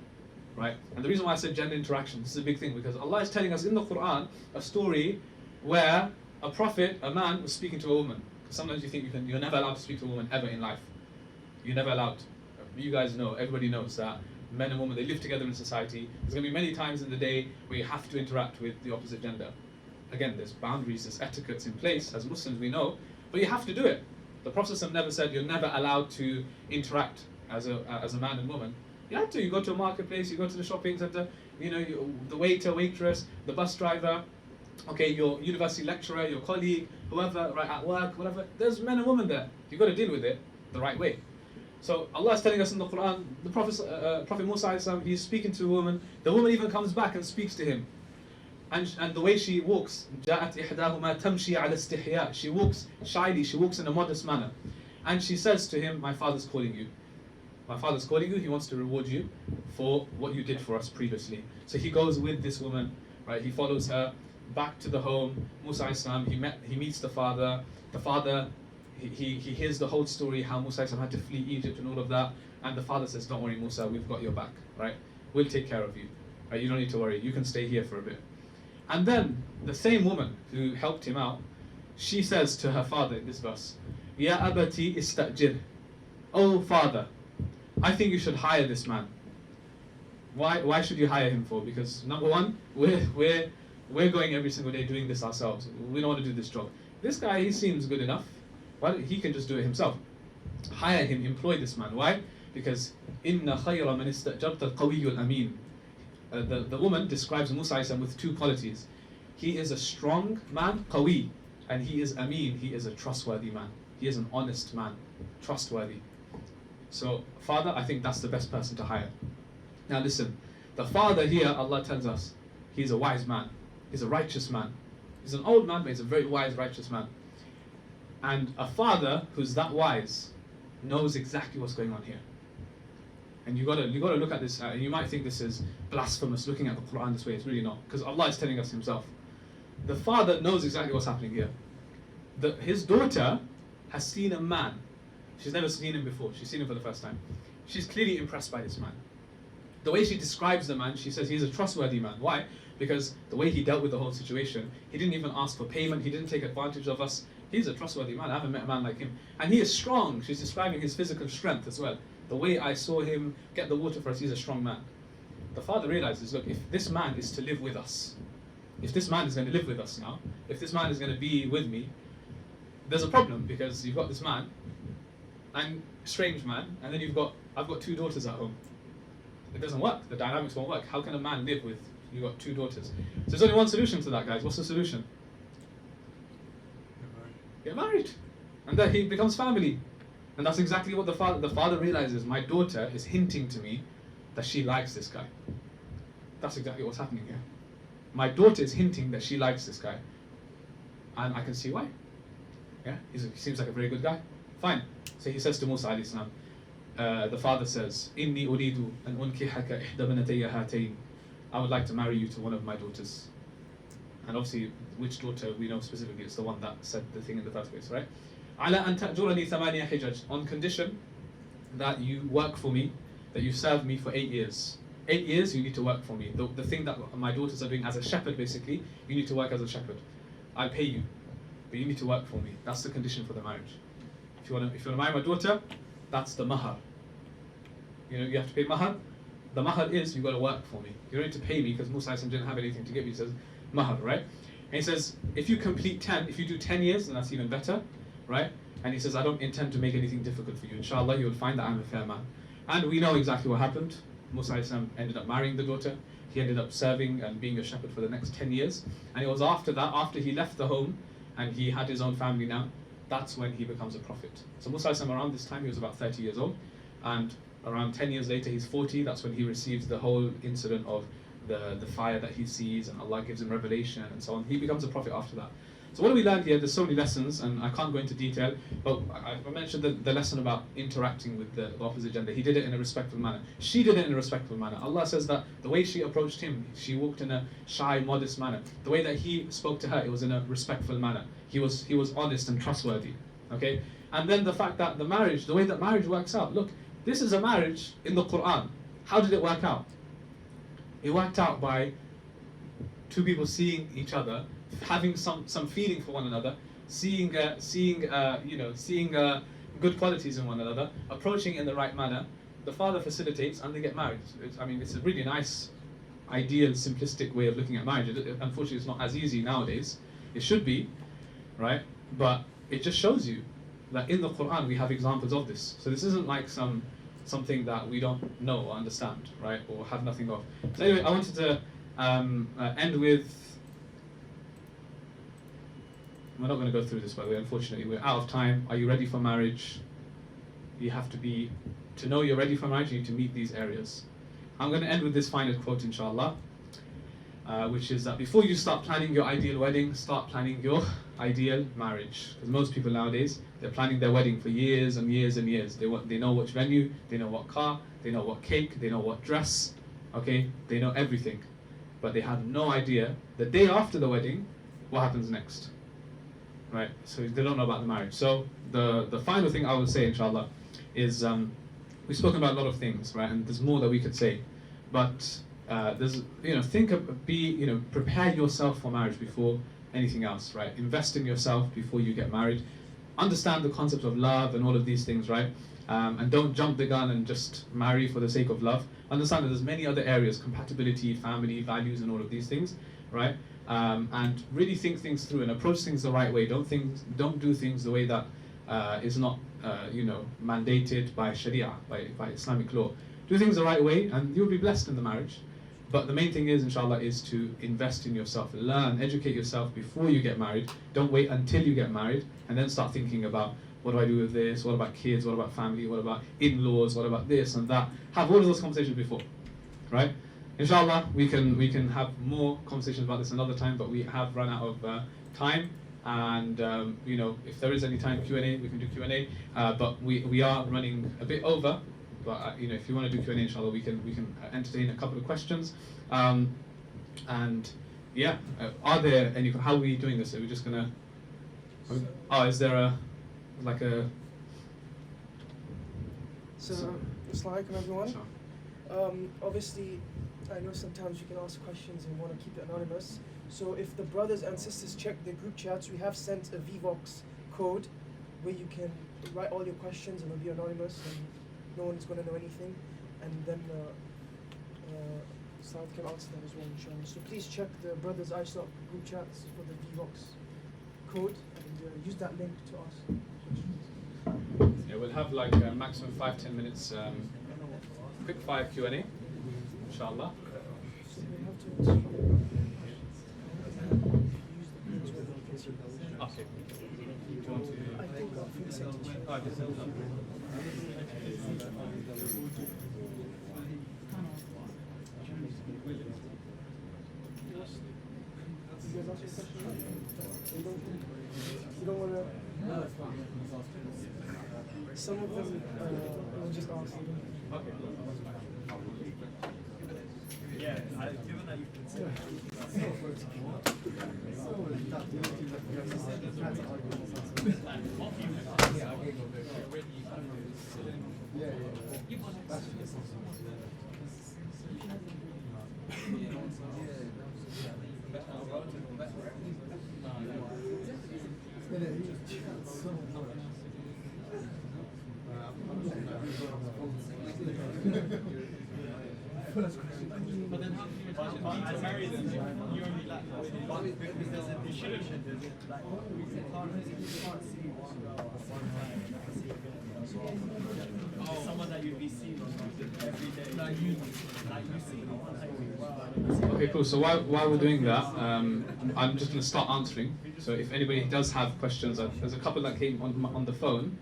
Right? And the reason why I said gender interaction, this is a big thing, because Allah is telling us in the Quran a story where a prophet, a man, was speaking to a woman. Sometimes you think you're never allowed to speak to a woman ever in life. You're never allowed. You guys know, everybody knows that men and women, they live together in society. There's going to be many times in the day where you have to interact with the opposite gender. Again, there's boundaries, there's etiquettes in place, as Muslims we know, but you have to do it. The Prophet never said you're never allowed to interact as a man and woman. You have to. You go to a marketplace, you go to the shopping center, you know, the waiter, waitress, the bus driver, okay, your university lecturer, your colleague, whoever, right, at work, whatever. There's men and women there. You've got to deal with it the right way. So Allah is telling us in the Quran, the Prophet Musa, he's speaking to a woman. The woman even comes back and speaks to him. And the way she walks, جاءت إحداهما تمشي على استحياء. She walks shyly, she walks in a modest manner. And she says to him, my father's calling you. My father's calling you, he wants to reward you for what you did for us previously. So he goes with this woman, right? He follows her back to the home. Musa Islam, he meets the father. The father, he hears the whole story, how Musa Islam had to flee Egypt and all of that. And the father says, don't worry Musa, we've got your back, right? We'll take care of you, right? You don't need to worry, you can stay here for a bit. And then the same woman who helped him out, she says to her father in this verse, Ya abati istajir. Oh father, I think you should hire this man. Why should you hire him for? Because number one, we're going every single day doing this ourselves. We don't want to do this job. This guy, he seems good enough. Why he can just do it himself. Hire him, employ this man. Why? Because inna khayra man istajarta al-qawiyyu al-amin. The woman describes Musa Islam with two qualities. He is a strong man, qawi, and he is amin, he is a trustworthy man. He is an honest man, trustworthy. So, father, I think that's the best person to hire. Now listen, the father here, Allah tells us, he's a wise man. He's a righteous man. He's an old man, but he's a very wise, righteous man. And a father who's that wise knows exactly what's going on here. And you gotta look at this, and you might think this is blasphemous, looking at the Quran this way. It's really not, because Allah is telling us himself. The father knows exactly what's happening here. his daughter has seen a man. She's never seen him before. She's seen him for the first time. She's clearly impressed by this man. The way she describes the man, she says he's a trustworthy man. Why? Because the way he dealt with the whole situation, he didn't even ask for payment, he didn't take advantage of us. He's a trustworthy man. I haven't met a man like him. And he is strong. She's describing his physical strength as well. The way I saw him get the water for us, he's a strong man. The father realizes, look, if this man is to live with us, if this man is going to live with us now, if this man is going to be with me, there's a problem, because you've got this man, and strange man, and then I've got 2 daughters at home. It doesn't work. The dynamics won't work. How can a man live with, you've got 2 daughters? So there's only one solution to that, guys. What's the solution? Get married. And then he becomes family. And that's exactly what the father realizes. My daughter is hinting to me that she likes this guy. That's exactly what's happening here. My daughter is hinting that she likes this guy. And I can see why. Yeah, he seems like a very good guy. Fine. So he says to Musa alayhi salam, the father says, Inni uridu an unkihaka ihda banatayya hatayn. I would like to marry you to one of my daughters. And obviously, which daughter we know specifically, it's the one that said the thing in the first place, right? Ala an ta'jurani thamaniya hijaj, on condition that you work for me, that you serve me for 8 years. 8 years you need to work for me. The thing that my daughters are doing as a shepherd, basically, you need to work as a shepherd. I'll pay you, but you need to work for me. That's the condition for the marriage. If you want to marry my daughter, that's the mahar. You know, you have to pay mahar. The mahar is, you've got to work for me. You don't need to pay me, because Musa didn't have anything to give you. He says mahar, right? And he says, if you complete 10, if you do 10 years, then that's even better, right? And he says, I don't intend to make anything difficult for you. Inshallah, you will find that I'm a fair man. And we know exactly what happened. Musa ended up marrying the daughter. He ended up serving and being a shepherd for the next 10 years. And it was after that, after he left the home and he had his own family now, that's when he becomes a prophet. So Musa around this time, he was about 30 years old. And around 10 years later, he's 40. That's when he receives the whole incident of the fire that he sees, and Allah gives him revelation and so on. He becomes a prophet after that. So what do we learn here? There's so many lessons, and I can't go into detail, but I mentioned the lesson about interacting with the opposite gender. He did it in a respectful manner. She did it in a respectful manner. Allah says that the way she approached him, she walked in a shy, modest manner. The way that he spoke to her, it was in a respectful manner. He was honest and trustworthy. Okay? And then the fact that the way that marriage works out. Look, this is a marriage in the Quran. How did it work out? It worked out by 2 people seeing each other, having some feeling for one another, seeing good qualities in one another, approaching in the right manner. The father facilitates, and they get married. It's a really nice, ideal, simplistic way of looking at marriage. Unfortunately, it's not as easy nowadays. It should be, right? But it just shows you that in the Quran we have examples of this. So this isn't like something that we don't know or understand, right? Or have nothing of. So anyway, I wanted to end with. We're not going to go through this, by the way. Unfortunately, we're out of time. Are you ready for marriage? You have to know you're ready for marriage. You need to meet these areas. I'm going to end with this final quote, inshallah, which is that before you start planning your ideal wedding, start planning your ideal marriage. Because most people nowadays, they're planning their wedding for years and years and years. They know which venue, they know what car, they know what cake, they know what dress. Okay, they know everything, but they have no idea the day after the wedding what happens next. Right, so they don't know about the marriage. So the final thing I would say, inshallah, is we've spoken about a lot of things, right? And there's more that we could say, but prepare yourself for marriage before anything else, right? Invest in yourself before you get married. Understand the concept of love and all of these things, right? And don't jump the gun and just marry for the sake of love. Understand that there's many other areas: compatibility, family, values, and all of these things, right? And really think things through and approach things the right way. Don't do things the way that is not mandated by Sharia, by Islamic law. Do things the right way, and you'll be blessed in the marriage. But the main thing is, inshallah, is to invest in yourself. Learn, educate yourself before you get married. Don't wait until you get married and then start thinking about, what do I do with this? What about kids? What about family? What about in-laws? What about this and that? Have all of those conversations before, right? Inshallah, we can have more conversations about this another time, but we have run out of time. And if there is any time Q&A, we can do Q&A. But we are running a bit over. But if you want to do Q&A, inshallah, we can entertain a couple of questions. And yeah, are there any? How are we doing this? Are we just gonna Oh, is there a like a? So, Assalamu alaikum everyone. Sure. Obviously, I know sometimes you can ask questions and want to keep it anonymous. So if the brothers and sisters check their group chats, we have sent a VVOX code where you can write all your questions and it'll be anonymous and no one's going to know anything. And then Ustadh can answer that as well, inshallah. So please check the brothers ISOC group chats for the VVOX code and use that link to ask questions. Yeah, we'll have like maximum 5-10 minutes quick fire Q&A, inshallah. Okay. You don't want to. Some of them will just ask. Okay. Yeah, given that you've been saying First question. But then how can you imagine marry them? You only like because there's a restriction. Like you can't see one girl at one time and see again. Someone that you'd be seeing on every day. Like you see on one. Okay, cool. So while we're doing that, I'm just going to start answering. So if anybody does have questions, there's a couple that came on the phone,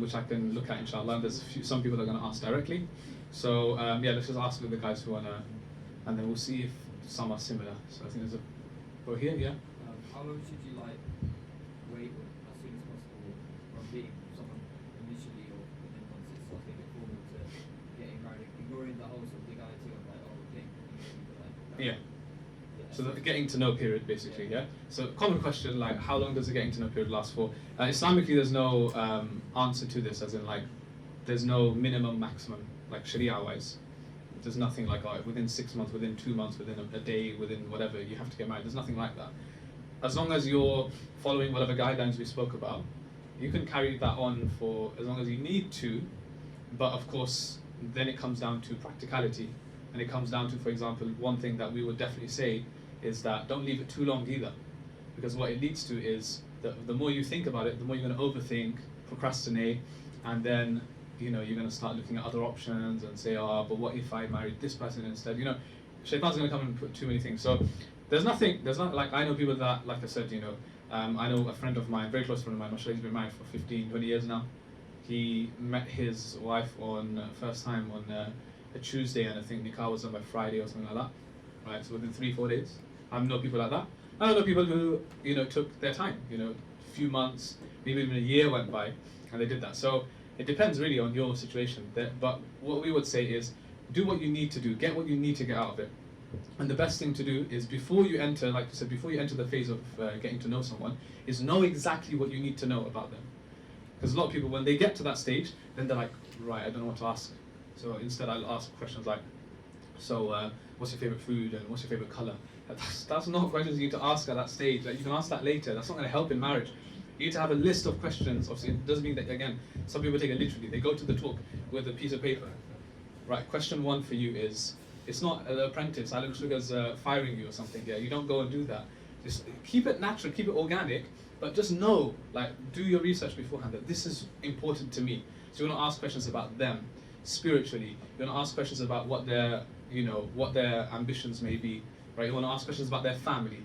which I can look at, inshallah. And there's some people that are going to ask directly. So yeah, let's just ask with the guys who wanna, and then we'll see if some are similar. So I think there's a, go here, yeah. How long should you like wait as soon as possible from being someone initially or within months it's starting to formal to getting married, ignoring the whole sort of legality of like Yeah. So the getting to know period, basically, yeah. So common question, like how long does the getting to know period last for? Islamically, there's no answer to this, as in like there's no minimum, maximum. Like Sharia-wise, there's nothing like within 6 months, within 2 months, within a day, within whatever, you have to get married. There's nothing like that. As long as you're following whatever guidelines we spoke about, you can carry that on for as long as you need to. But of course, then it comes down to practicality, and it comes down to, for example, one thing that we would definitely say is that don't leave it too long either, because what it leads to is the more you think about it, the more you're going to overthink, procrastinate, and then you're going to start looking at other options and say, oh, but what if I married this person instead? Shaitan's going to come and put too many things. So there's not, like, I know people that, like I said, I know a friend of mine, very close friend of mine, mashallah, he's been married for 15, 20 years now. He met his wife on, first time on a Tuesday, and I think nikah was done by Friday or something like that, right? So within 3-4 days. I know people like that. I know people who, took their time, a few months, maybe even a year went by, and they did that. So it depends really on your situation. But what we would say is, do what you need to do, get what you need to get out of it. And the best thing to do is before you enter, like you said, before you enter the phase of getting to know someone, is know exactly what you need to know about them. Because a lot of people, when they get to that stage, then they're like, right, I don't know what to ask. So instead I'll ask questions like, so what's your favorite food and what's your favorite color? That's not questions you need to ask at that stage. Like, you can ask that later. That's not going to help in marriage. You need to have a list of questions. Obviously, it doesn't mean that, again, some people take it literally. They go to the talk with a piece of paper. Right, question 1 for you is, it's not an apprentice, Alan Sugar's firing you or something. Yeah, you don't go and do that. Just keep it natural, keep it organic, but just know, like, do your research beforehand that this is important to me. So you want to ask questions about them spiritually. You want to ask questions about what their, what their ambitions may be. Right, you want to ask questions about their family.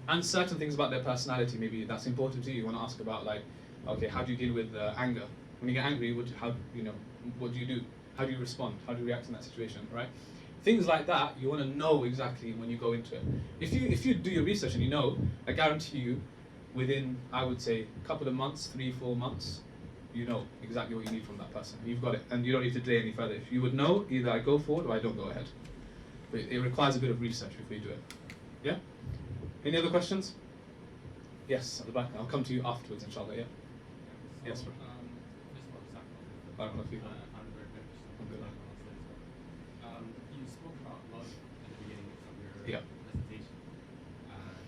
And certain things about their personality, maybe that's important to you. You want to ask about, like, okay, how do you deal with anger? When you get angry, what do you do? How do you respond? How do you react in that situation, right? Things like that, you want to know exactly when you go into it. If you do your research and I guarantee you, within, I would say, a couple of months, 3-4 months, you know exactly what you need from that person. You've got it, and you don't need to delay any further. If you would know, either I go forward or I don't go ahead. But it requires a bit of research before you do it. Yeah? Any other questions? Yes, at the back. I'll come to you afterwards, inshallah. Yeah. Yes, bro. Barakallahu feekum. Alhamdulillah. You spoke about love at the beginning of your Yeah. presentation, and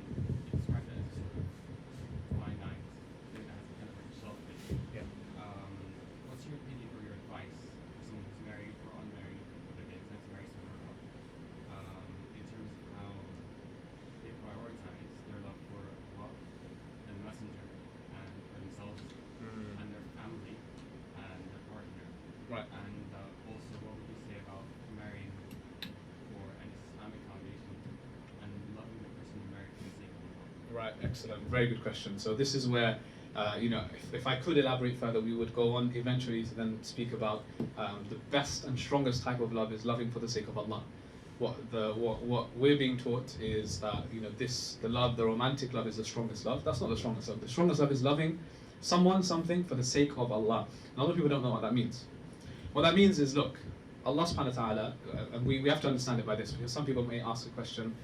you described it as a sort of fine line, thing that has a kind of like shelf life. Yeah. What's your opinion or your advice for someone who's married or unmarried, whether they intend to marry someone or not, in terms of how they prioritize their love for Allah and the Messenger and for themselves and their family and their partner? Right. And also, what would you say about marrying for an Islamic foundation and loving the person you marry for the sake of Allah? Right, excellent. Very good question. So this is where, if I could elaborate further, we would go on eventually to then speak about the best and strongest type of love is loving for the sake of Allah. What we're being taught is that the romantic love is the strongest love. That's not the strongest love. The strongest love is loving someone, something for the sake of Allah. And a lot of people don't know what that means. What that means is, look, Allah subhanahu wa ta'ala, and we have to understand it by this, because some people may ask a question,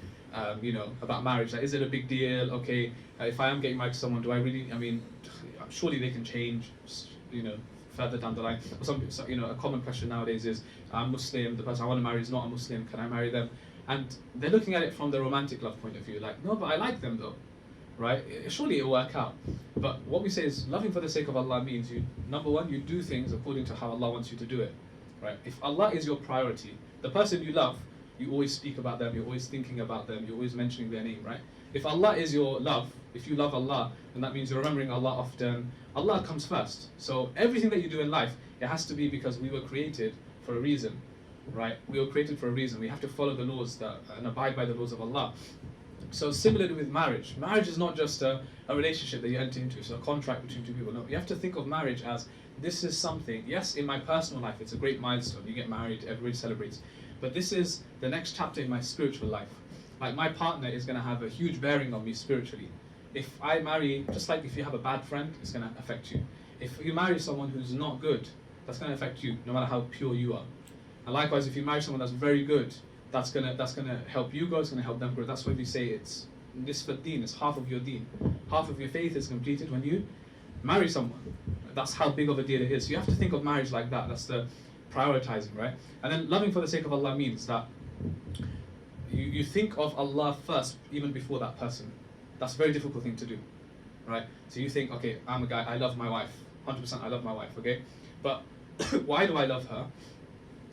about marriage, like, is it a big deal? Okay, if I am getting married to someone, do I really, surely they can change, further down the line. Or a common question nowadays is, I'm Muslim, the person I want to marry is not a Muslim, can I marry them? And they're looking at it from the romantic love point of view, like, no, but I like them though, right? Surely it'll work out. But what we say is, loving for the sake of Allah means number one, you do things according to how Allah wants you to do it, right? If Allah is your priority, the person you love, you always speak about them, you're always thinking about them, you're always mentioning their name, right? If Allah is your love, if you love Allah, then that means you're remembering Allah often. Allah comes first. So everything that you do in life, it has to be because we were created for a reason, right? We were created for a reason. We have to follow the laws and abide by the laws of Allah. So similarly with marriage, marriage is not just a relationship that you enter into, it's a contract between two people. No, you have to think of marriage as, this is something, yes, in my personal life, it's a great milestone, you get married, everybody celebrates, but this is the next chapter in my spiritual life. Like, my partner is going to have a huge bearing on me spiritually. If I marry, just like if you have a bad friend, it's going to affect you. If you marry someone who's not good, that's going to affect you, no matter how pure you are. And likewise, if you marry someone that's very good, that's gonna help you grow, it's gonna help them grow. That's why we say it's nisfat deen, it's half of your deen. Half of your faith is completed when you marry someone. That's how big of a deal it is. So you have to think of marriage like that. That's the prioritizing, right? And then loving for the sake of Allah means that you think of Allah first, even before that person. That's a very difficult thing to do, right? So you think, okay, I'm a guy, I love my wife, 100% I love my wife, okay? But why do I love her?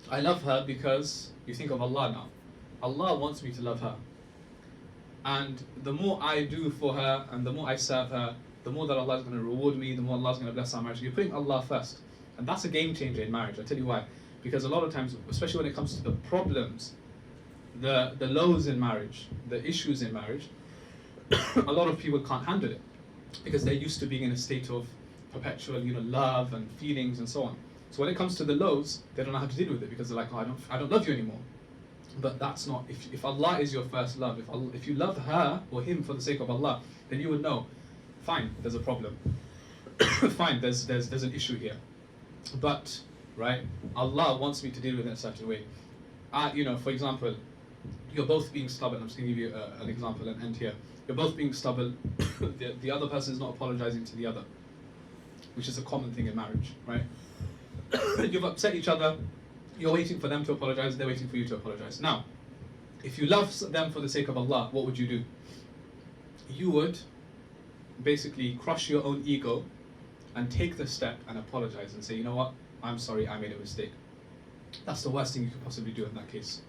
I love her because you think of Allah now. Allah wants me to love her. And the more I do for her and the more I serve her, the more that Allah is going to reward me, the more Allah is going to bless our marriage. You're putting Allah first. And that's a game changer in marriage. I'll tell you why. Because a lot of times, especially when it comes to the problems, the lows in marriage, the issues in marriage, a lot of people can't handle it. Because they're used to being in a state of perpetual, love and feelings and so on. So when it comes to the lows, they don't know how to deal with it because they're like, oh, I don't love you anymore. But that's not, if Allah is your first love, if you love her or him for the sake of Allah, then you would know, fine, there's a problem. Fine, there's an issue here. But, right, Allah wants me to deal with it in a certain way. For example, you're both being stubborn. I'm just going to give you an example and end here. You're both being stubborn. The other person is not apologizing to the other, which is a common thing in marriage, right? You've upset each other, you're waiting for them to apologize, they're waiting for you to apologize. Now, if you love them for the sake of Allah, what would you do? You would basically crush your own ego and take the step and apologize and say, you know what, I'm sorry, I made a mistake. That's the worst thing you could possibly do in that case.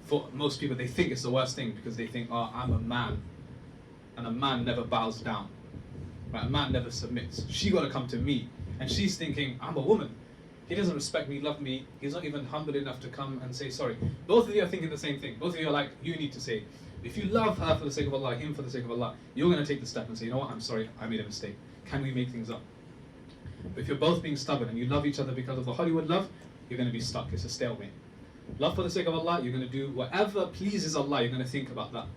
For most people, they think it's the worst thing because they think, oh, I'm a man, and a man never bows down. Right? A man never submits. She got to come to me, and she's thinking, I'm a woman. He doesn't respect me, love me. He's not even humble enough to come and say sorry. Both of you are thinking the same thing. Both of you are like, you need to say. If you love her for the sake of Allah, him for the sake of Allah, you're going to take the step and say, you know what, I'm sorry, I made a mistake. Can we make things up? But if you're both being stubborn and you love each other because of the Hollywood love, you're going to be stuck. It's a stalemate. Love for the sake of Allah, you're going to do whatever pleases Allah. You're going to think about that.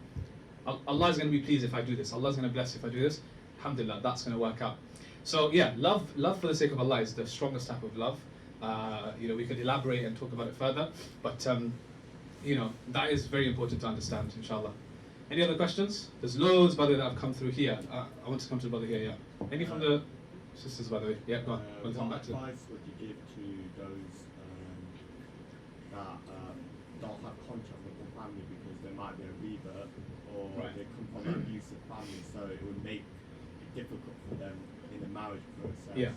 Allah is going to be pleased if I do this. Allah is going to bless if I do this. Alhamdulillah, that's going to work out. So yeah, love for the sake of Allah is the strongest type of love. We could elaborate and talk about it further, but that is very important to understand, inshallah. Any other questions? There's loads, by the way, that have come through here. I want to come to the brother here, yeah. Any from the sisters, by the way? Yeah, go on. We'll come back to it. What advice would you give to those that don't have contract with the family because there might be a revert or Right. they come from an abusive family, so it would make it difficult for them in the marriage process? Yeah.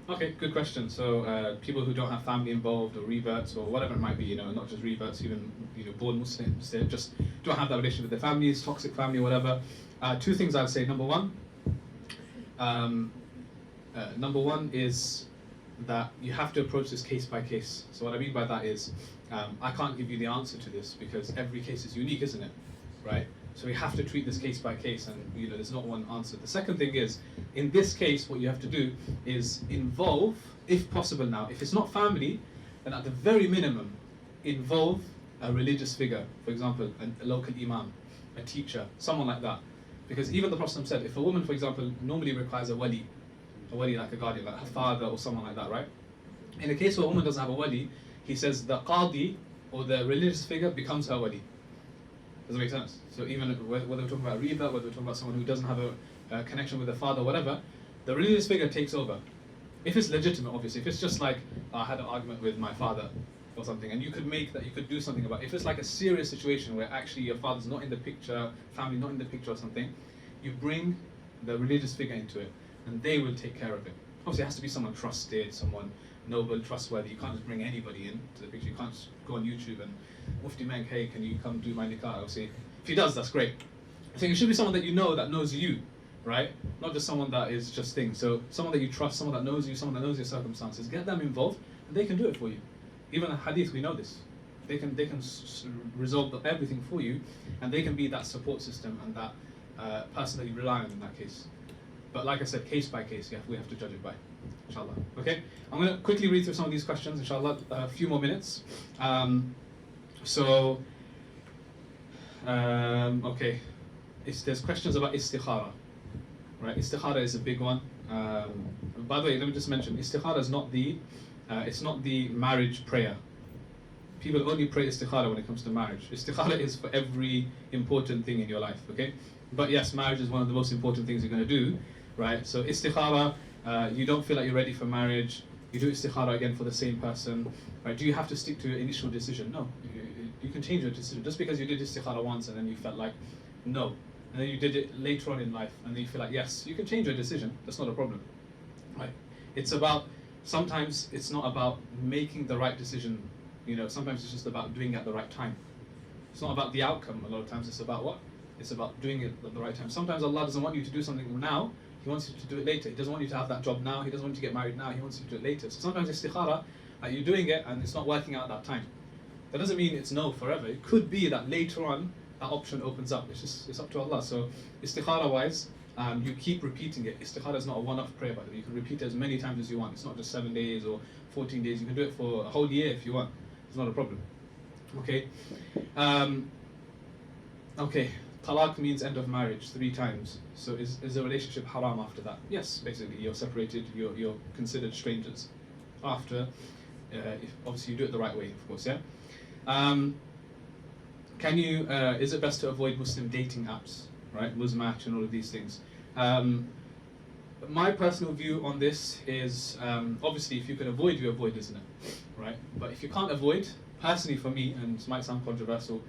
Okay, good question. So people who don't have family involved or reverts or whatever it might be, not just reverts, even born Muslims, they just don't have that relationship with their families, toxic family, whatever. Two things I'd say. Number one is that you have to approach this case by case. So what I mean by that is, I can't give you the answer to this because every case is unique, isn't it? Right? So we have to treat this case by case, and there's not one answer. The second thing is, in this case, what you have to do is involve, if possible now, if it's not family, then at the very minimum, involve a religious figure, for example, a local imam, a teacher, someone like that. Because even the Prophet said, if a woman, for example, normally requires a wali like a guardian, like her father or someone like that, right? In the case where a woman doesn't have a wali, he says the qadi, or the religious figure, becomes her wali. Does that make sense? So even whether we're talking about riba, whether we're talking about someone who doesn't have a connection with the father, whatever, the religious figure takes over. If it's legitimate, obviously. If it's just like, I had an argument with my father or something, and you could do something about it. If it's like a serious situation where actually your father's not in the picture, family not in the picture or something, you bring the religious figure into it, and they will take care of it. Obviously it has to be someone trusted, someone noble, trustworthy. You can't just bring anybody into the picture. You can't just go on YouTube and Mufti Menk, hey, can you come do my nikah? Obviously, if he does, that's great. So it should be someone that that knows you, right? Not just someone that is just things. So someone that you trust, someone that knows you, someone that knows your circumstances. Get them involved, and they can do it for you. Even in hadith, we know this. They can resolve everything for you, and they can be that support system and that person that you rely on in that case. But like I said, case by case, we have to judge it by, inshallah. Okay, I'm going to quickly read through some of these questions, inshallah, a few more minutes. Okay, there's questions about istikhara, right? Istikhara is a big one. By the way, let me just mention, istikhara is not it's not the marriage prayer. People only pray istikhara when it comes to marriage. Istikhara is for every important thing in your life, okay? But yes, marriage is one of the most important things you're going to do, right? So istikhara, you don't feel like you're ready for marriage, you do istikhara again for the same person, right? Do you have to stick to your initial decision? No. You can change your decision. Just because you did istikhara once and then you felt like, no, and then you did it later on in life and then you feel like, yes, you can change your decision. That's not a problem, right? Sometimes it's not about making the right decision, sometimes it's just about doing it at the right time. It's not about the outcome. A lot of times it's about what? It's about doing it at the right time. Sometimes Allah doesn't want you to do something now, He wants you to do it later. He doesn't want you to have that job now, He doesn't want you to get married now, He wants you to do it later. So sometimes istikhara, you're doing it and it's not working out at that time. That doesn't mean it's no forever. It could be that later on that option opens up. It's up to Allah. So istikhara wise, you keep repeating it. Istikhara is not a one-off prayer, by the way. You can repeat it as many times as you want. It's not just 7 days or 14 days. You can do it for a whole year if you want. It's not a problem. Okay. Okay. Talaq means end of marriage 3 times. So is the relationship haram after that? Yes, basically you're separated. You're considered strangers after. If obviously you do it the right way, of course. Yeah. Is it best to avoid Muslim dating apps, right? Muzmatch and all of these things. My personal view on this is, obviously if you can avoid, you avoid, isn't it? Right? But if you can't avoid, personally for me, and this might sound controversial,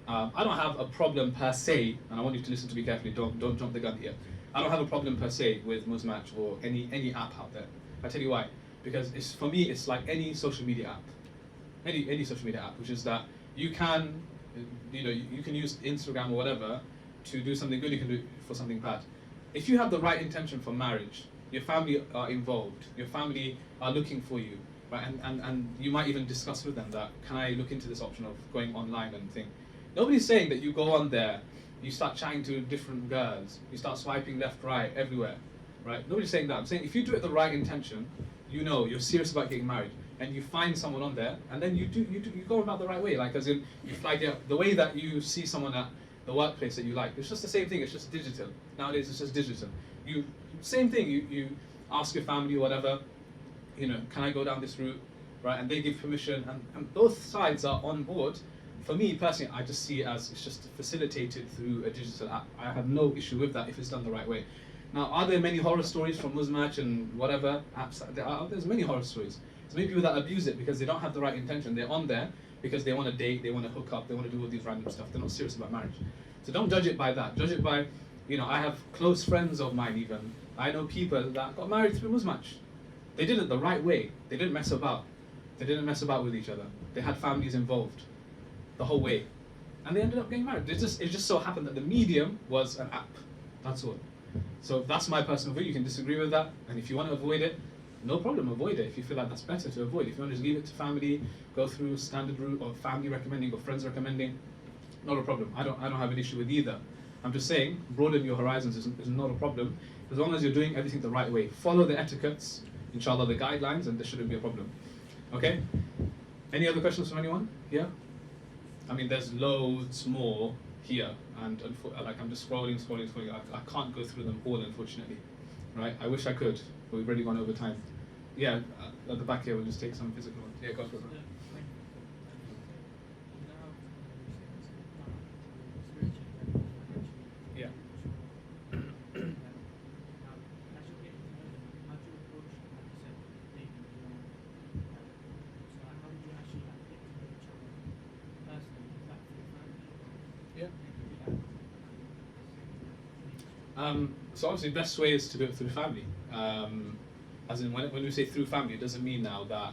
I don't have a problem per se, and I want you to listen to me carefully, don't jump the gun here. I don't have a problem per se with Muzmatch or any app out there. I tell you why. Because for me, it's like any social media app. Any social media app, which is that you can use Instagram or whatever to do something good, you can do it for something bad. If you have the right intention for marriage, your family are involved, your family are looking for you, right? And you might even discuss with them that, can I look into this option of going online and thing. Nobody's saying that you go on there, you start chatting to different girls, you start swiping left, right, everywhere, right? Nobody's saying that. I'm saying if you do it with the right intention, you're serious about getting married, and you find someone on there, and then you go about the right way, like as in you flag it up. The way that you see someone at the workplace that you like, it's just the same thing, it's just digital. Nowadays it's just digital. Same thing, you ask your family or whatever, can I go down this route, right? And they give permission, and both sides are on board for me personally, I just see it as it's just facilitated through a digital app. I have no issue with that if it's done the right way. Now, are there many horror stories from Muzmatch and whatever apps? There's many horror stories. So many people that abuse it because they don't have the right intention. They're on there because they want to date, they want to hook up, they want to do all these random stuff. They're not serious about marriage. So don't judge it by that. Judge it by, I have close friends of mine even. I know people that got married through Muzmatch. They did it the right way. They didn't mess about. They didn't mess about with each other. They had families involved the whole way. And they ended up getting married. It just so happened that the medium was an app. That's all. So that's my personal view. You can disagree with that. And if you want to avoid it, no problem, avoid it. If you feel like that's better to avoid. If you want to just leave it to family, go through a standard route of family recommending or friends recommending, not a problem. I don't have an issue with either. I'm just saying, broaden your horizons is not a problem. As long as you're doing everything the right way. Follow the etiquettes, inshallah, the guidelines, and there shouldn't be a problem. Okay? Any other questions from anyone? Yeah? I mean, there's loads more here, and like I'm just scrolling. I can't go through them all, unfortunately. Right? I wish I could, but we've already gone over time. Yeah, at the back here, we'll just take some physical ones. Yeah, go for it. Bro. Yeah. So obviously, the best way is to do it through family. As in, when we say through family, it doesn't mean now that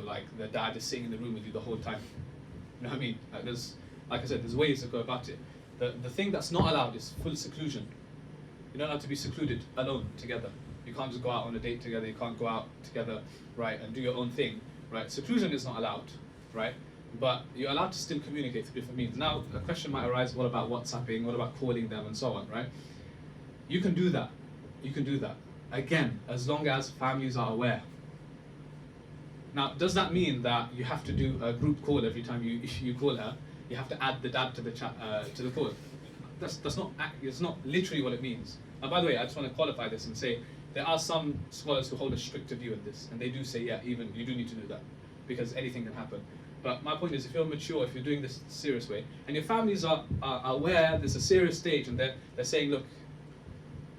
like the dad is sitting in the room with you the whole time. You know what I mean? Like I said, there's ways to go about it. The thing that's not allowed is full seclusion. You're not allowed to be secluded, alone, together. You can't just go out on a date together. You can't go out together, right, and do your own thing, right? Seclusion is not allowed, right? But you're allowed to still communicate through different means. Now, a question might arise: what about WhatsApping? What about calling them, and so on, right? You can do that. You can do that. Again, as long as families are aware. Now, does that mean that you have to do a group call every time you call her? You have to add the dad to the chat to the call. It's not literally what it means. And by the way, I just want to qualify this and say there are some scholars who hold a stricter view of this, and they do say, yeah, even you do need to do that because anything can happen. But my point is, if you're mature, if you're doing this serious way, and your families are aware there's a serious stage, and they're saying, look,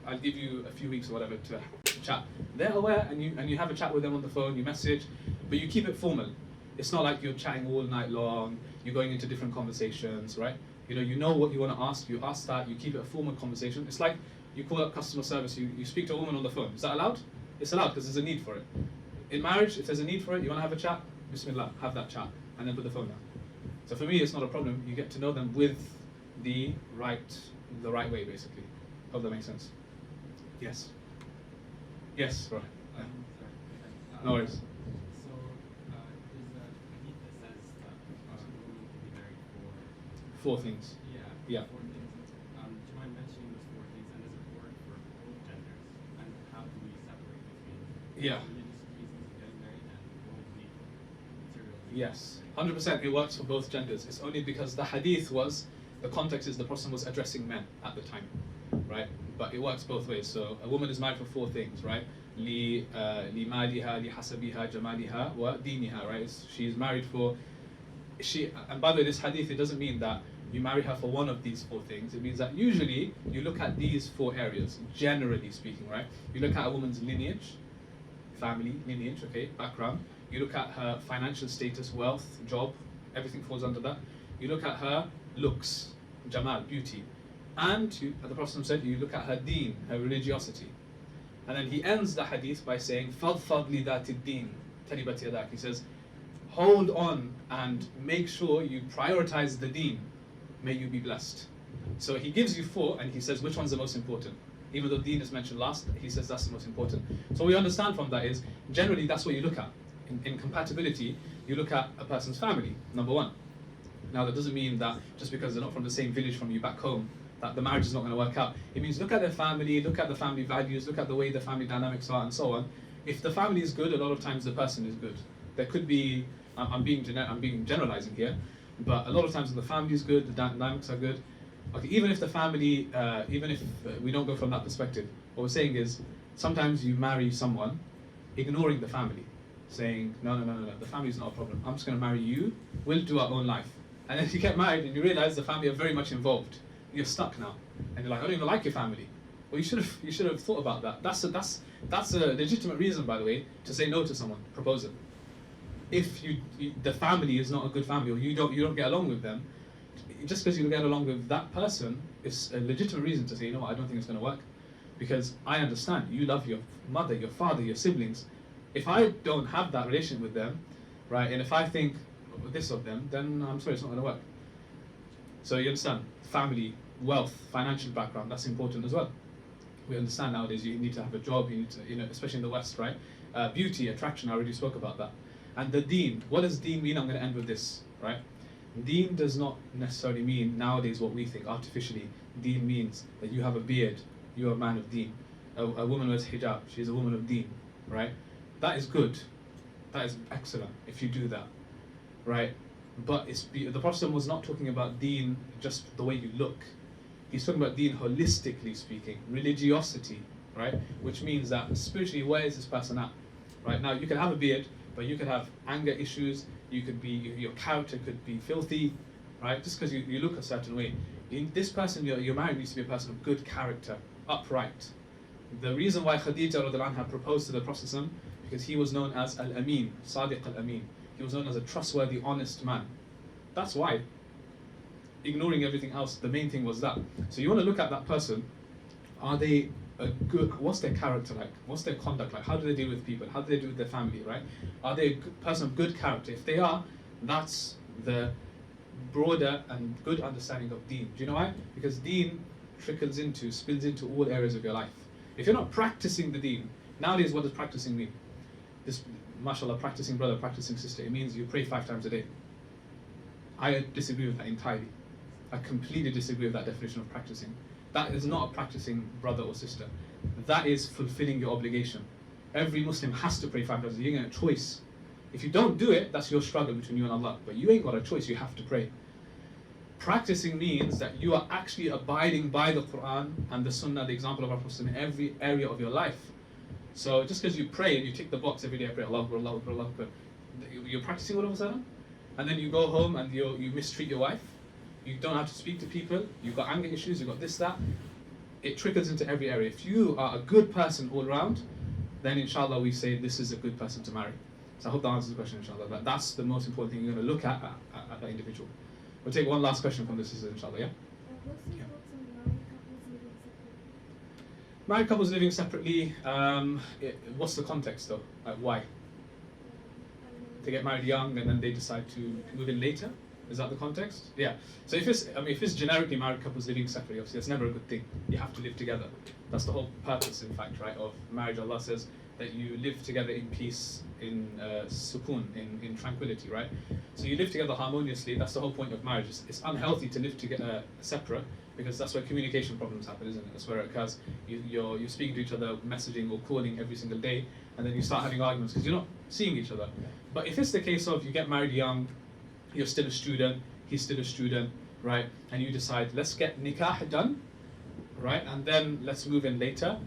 I'll give you a few weeks or whatever to chat. They're aware, and you have a chat with them on the phone, you message, but you keep it formal. It's not like you're chatting all night long, you're going into different conversations, right? You know what you want to ask, you ask that, you keep it a formal conversation. It's like you call up customer service, you speak to a woman on the phone. Is that allowed? It's allowed because there's a need for it. In marriage, if there's a need for it, you want to have a chat, bismillah, have that chat, and then put the phone down. So for me, it's not a problem. You get to know them with the right way, basically. Hope that makes sense. Yes. Yes, right. No worries. So, there's a hadith that says that a woman can be married for 4 things. Yeah. Yeah. 4 things. Do you mind mentioning those 4 things, and does it work for both genders? And how do we separate between Yeah. religious reasons of getting married and women's need for material reasons? Yes, 100% it works for both genders. It's only because the hadith the context is the Prophet was addressing men at the time, right? But it works both ways. So a woman is married for 4 things, right? Li maliha, li hasabiha, jamaliha, wa diniha, right? She's married for, and by the way, this hadith, it doesn't mean that you marry her for one of these 4 things. It means that usually you look at these 4 areas, generally speaking, right? You look at a woman's lineage, family, lineage, okay, background. You look at her financial status, wealth, job, everything falls under that. You look at her looks, jamal, beauty. And the Prophet said, you look at her deen, her religiosity. And then he ends the hadith by saying, فَضْفَضْ لِذَاتِ الدِّينِ تَرِبَتْ يَدَاكِ. He says, hold on and make sure you prioritize the deen. May you be blessed. So he gives you 4 and he says, which one's the most important? Even though deen is mentioned last, he says that's the most important. So what we understand from that is, generally that's what you look at. In compatibility, you look at a person's family, number 1. Now that doesn't mean that just because they're not from the same village from you back home, that the marriage is not going to work out. It means look at their family, look at the family values, look at the way the family dynamics are, and so on. If the family is good, a lot of times the person is good. There could be, I'm being generalizing here, but a lot of times the family is good, the dynamics are good. Okay, even if the family, even if we don't go from that perspective, what we're saying is sometimes you marry someone ignoring the family. saying, no, the family's not a problem. I'm just going to marry you. We'll do our own life. And then you get married and you realize the family are very much involved. You're stuck now, and you're like, I don't even like your family. Well, you should have thought about that. That's a legitimate reason, by the way, to say no to someone proposal. If the family is not a good family, or you don't get along with them, just because you don't get along with that person is a legitimate reason to say, you know what, I don't think it's going to work, because I understand you love your mother, your father, your siblings. If I don't have that relationship with them, right, and if I think this of them, then I'm sorry, it's not going to work. So you understand, family, wealth, financial background, that's important as well. We understand nowadays you need to have a job, you need to, especially in the West, right? Beauty, attraction, I already spoke about that. And the deen, what does deen mean? I'm going to end with this, right? Deen does not necessarily mean nowadays what we think artificially. Deen means that you have a beard, you're a man of deen. A woman wears hijab, she's a woman of deen, right? That is good, that is excellent if you do that, right? But the Prophet was not talking about deen just the way you look. He's talking about deen holistically speaking, religiosity, right? Which means that spiritually, where is this person at? Right now, you can have a beard, but you could have anger issues. You could be, your character could be filthy, right? Just because you look a certain way. This person you're married needs to be a person of good character, upright. The reason why Khadija radiallahu anha proposed to the Prophet because he was known as Al-Amin, Sadiq Al-Amin. He was known as a trustworthy, honest man. That's why. Ignoring everything else, the main thing was that. So you want to look at that person. Are they a good? What's their character like? What's their conduct like? How do they deal with people? How do they deal with their family? Right? Are they a person of good character? If they are, that's the broader and good understanding of deen. Do you know why? Because deen spills into all areas of your life. If you're not practicing the deen, nowadays what does practicing mean? This, mashallah, practicing brother, practicing sister, it means you pray 5 times a day. I disagree with that entirely. I completely disagree with that definition of practicing. That is not a practicing brother or sister. That is fulfilling your obligation. Every Muslim has to pray 5 times a day. You ain't got a choice. If you don't do it, that's your struggle between you and Allah. But you ain't got a choice, you have to pray. Practicing means that you are actually abiding by the Quran and the Sunnah, the example of our Prophet in every area of your life. So just because you pray and you tick the box every day, I pray Allah Akbar, Allah Akbar, Allah Akbar, you're practicing all of a sudden, and then you go home and you mistreat your wife, you don't have to speak to people, you've got anger issues, you've got this, that, it trickles into every area. If you are a good person all around, then inshallah we say this is a good person to marry. So I hope that answers the question, inshallah. That's the most important thing you're going to look at that individual. We'll take one last question from this, inshallah, yeah? What's your thoughts on Married couples living separately, what's the context though? Like why? They get married young and then they decide to move in later? Is that the context? Yeah. So if it's generically married couples living separately, obviously that's never a good thing. You have to live together. That's the whole purpose, in fact, right, of marriage. Allah says that you live together in peace, in sukoon, in tranquility, right? So you live together harmoniously. That's the whole point of marriage. It's unhealthy to live together separate, because that's where communication problems happen, isn't it? That's where it occurs. You're speaking to each other, messaging or calling every single day, and then you start having arguments because you're not seeing each other. But if it's the case of you get married young, you're still a student, he's still a student, right? And you decide, let's get nikah done, right? And then let's move in later.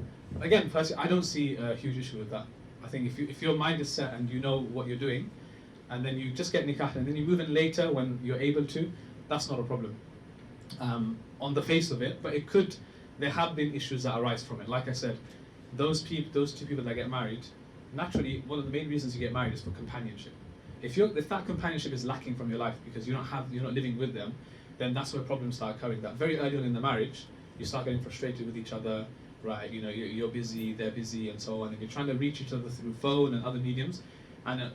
Again, personally, I don't see a huge issue with that. I think if your mind is set and you know what you're doing, and then you just get nikah and then you move in later when you're able to, that's not a problem. On the face of it, but there have been issues that arise from it. Like I said, those two people that get married, naturally, one of the main reasons you get married is for companionship. If that companionship is lacking from your life because you're not living with them, then that's where problems start occurring. That very early on in the marriage, you start getting frustrated with each other, right? You're busy, they're busy, and so on, and you're trying to reach each other through phone and other mediums, and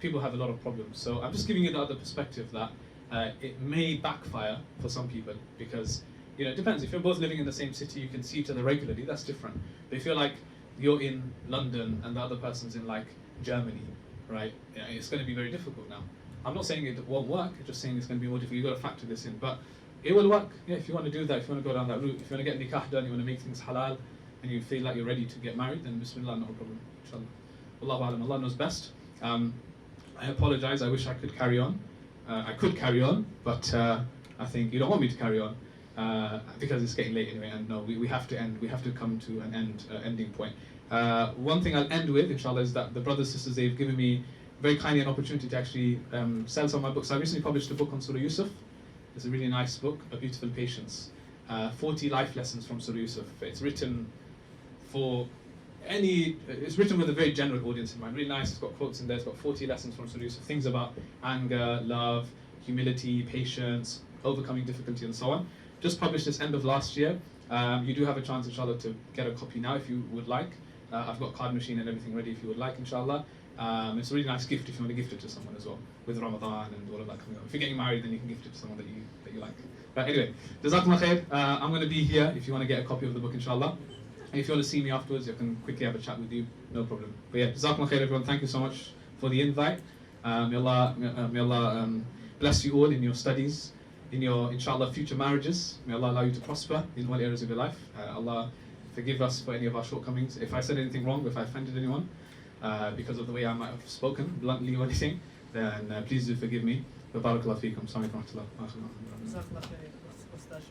people have a lot of problems. So I'm just giving you the other perspective that it may backfire for some people because it depends. If you're both living in the same city, you can see each other regularly. That's different. But if you're like you're in London and the other person's in like Germany, right? It's going to be very difficult now. I'm not saying it won't work. I'm just saying it's going to be more difficult. You've got to factor this in, but it will work. Yeah, if you want to do that, if you want to go down that route, if you want to get nikah done, you want to make things halal, and you feel like you're ready to get married, then bismillah, no problem. Inshallah. Allahu a'lam. Allah knows best. I apologize. I wish I could carry on. I could carry on, but I think you don't want me to carry on because it's getting late anyway. And no, we have to end. We have to come to an ending point. One thing I'll end with, inshallah, is that the brothers and sisters, they've given me very kindly an opportunity to actually sell some of my books. I recently published a book on Surah Yusuf. It's a really nice book, A Beautiful Patience. 40 life lessons from Surah Yusuf. It's written for it's written with a very general audience in mind. Really nice, it's got quotes in there, it's got 40 lessons from Surah Yusuf. Things about anger, love, humility, patience, overcoming difficulty, and so on. Just published this end of last year. You do have a chance, inshallah, to get a copy now if you would like. I've got card machine and everything ready if you would like, inshallah. It's a really nice gift if you want to gift it to someone as well, with Ramadan and all of that coming up. If you're getting married, then you can gift it to someone that you like. But anyway, Jazakumullah khair. I'm going to be here if you want to get a copy of the book, inshallah. And if you want to see me afterwards, I can quickly have a chat with you, no problem. But yeah, Jazakumullah khair, everyone. Thank you so much for the invite. May Allah bless you all in your studies, in your, inshallah, future marriages. May Allah allow you to prosper in all areas of your life. Allah forgive us for any of our shortcomings. If I said anything wrong, if I offended anyone, because of the way I might have spoken bluntly or anything, then please do forgive me. Barakallahu feekum. Assalamu alaikum wa rahmatullah.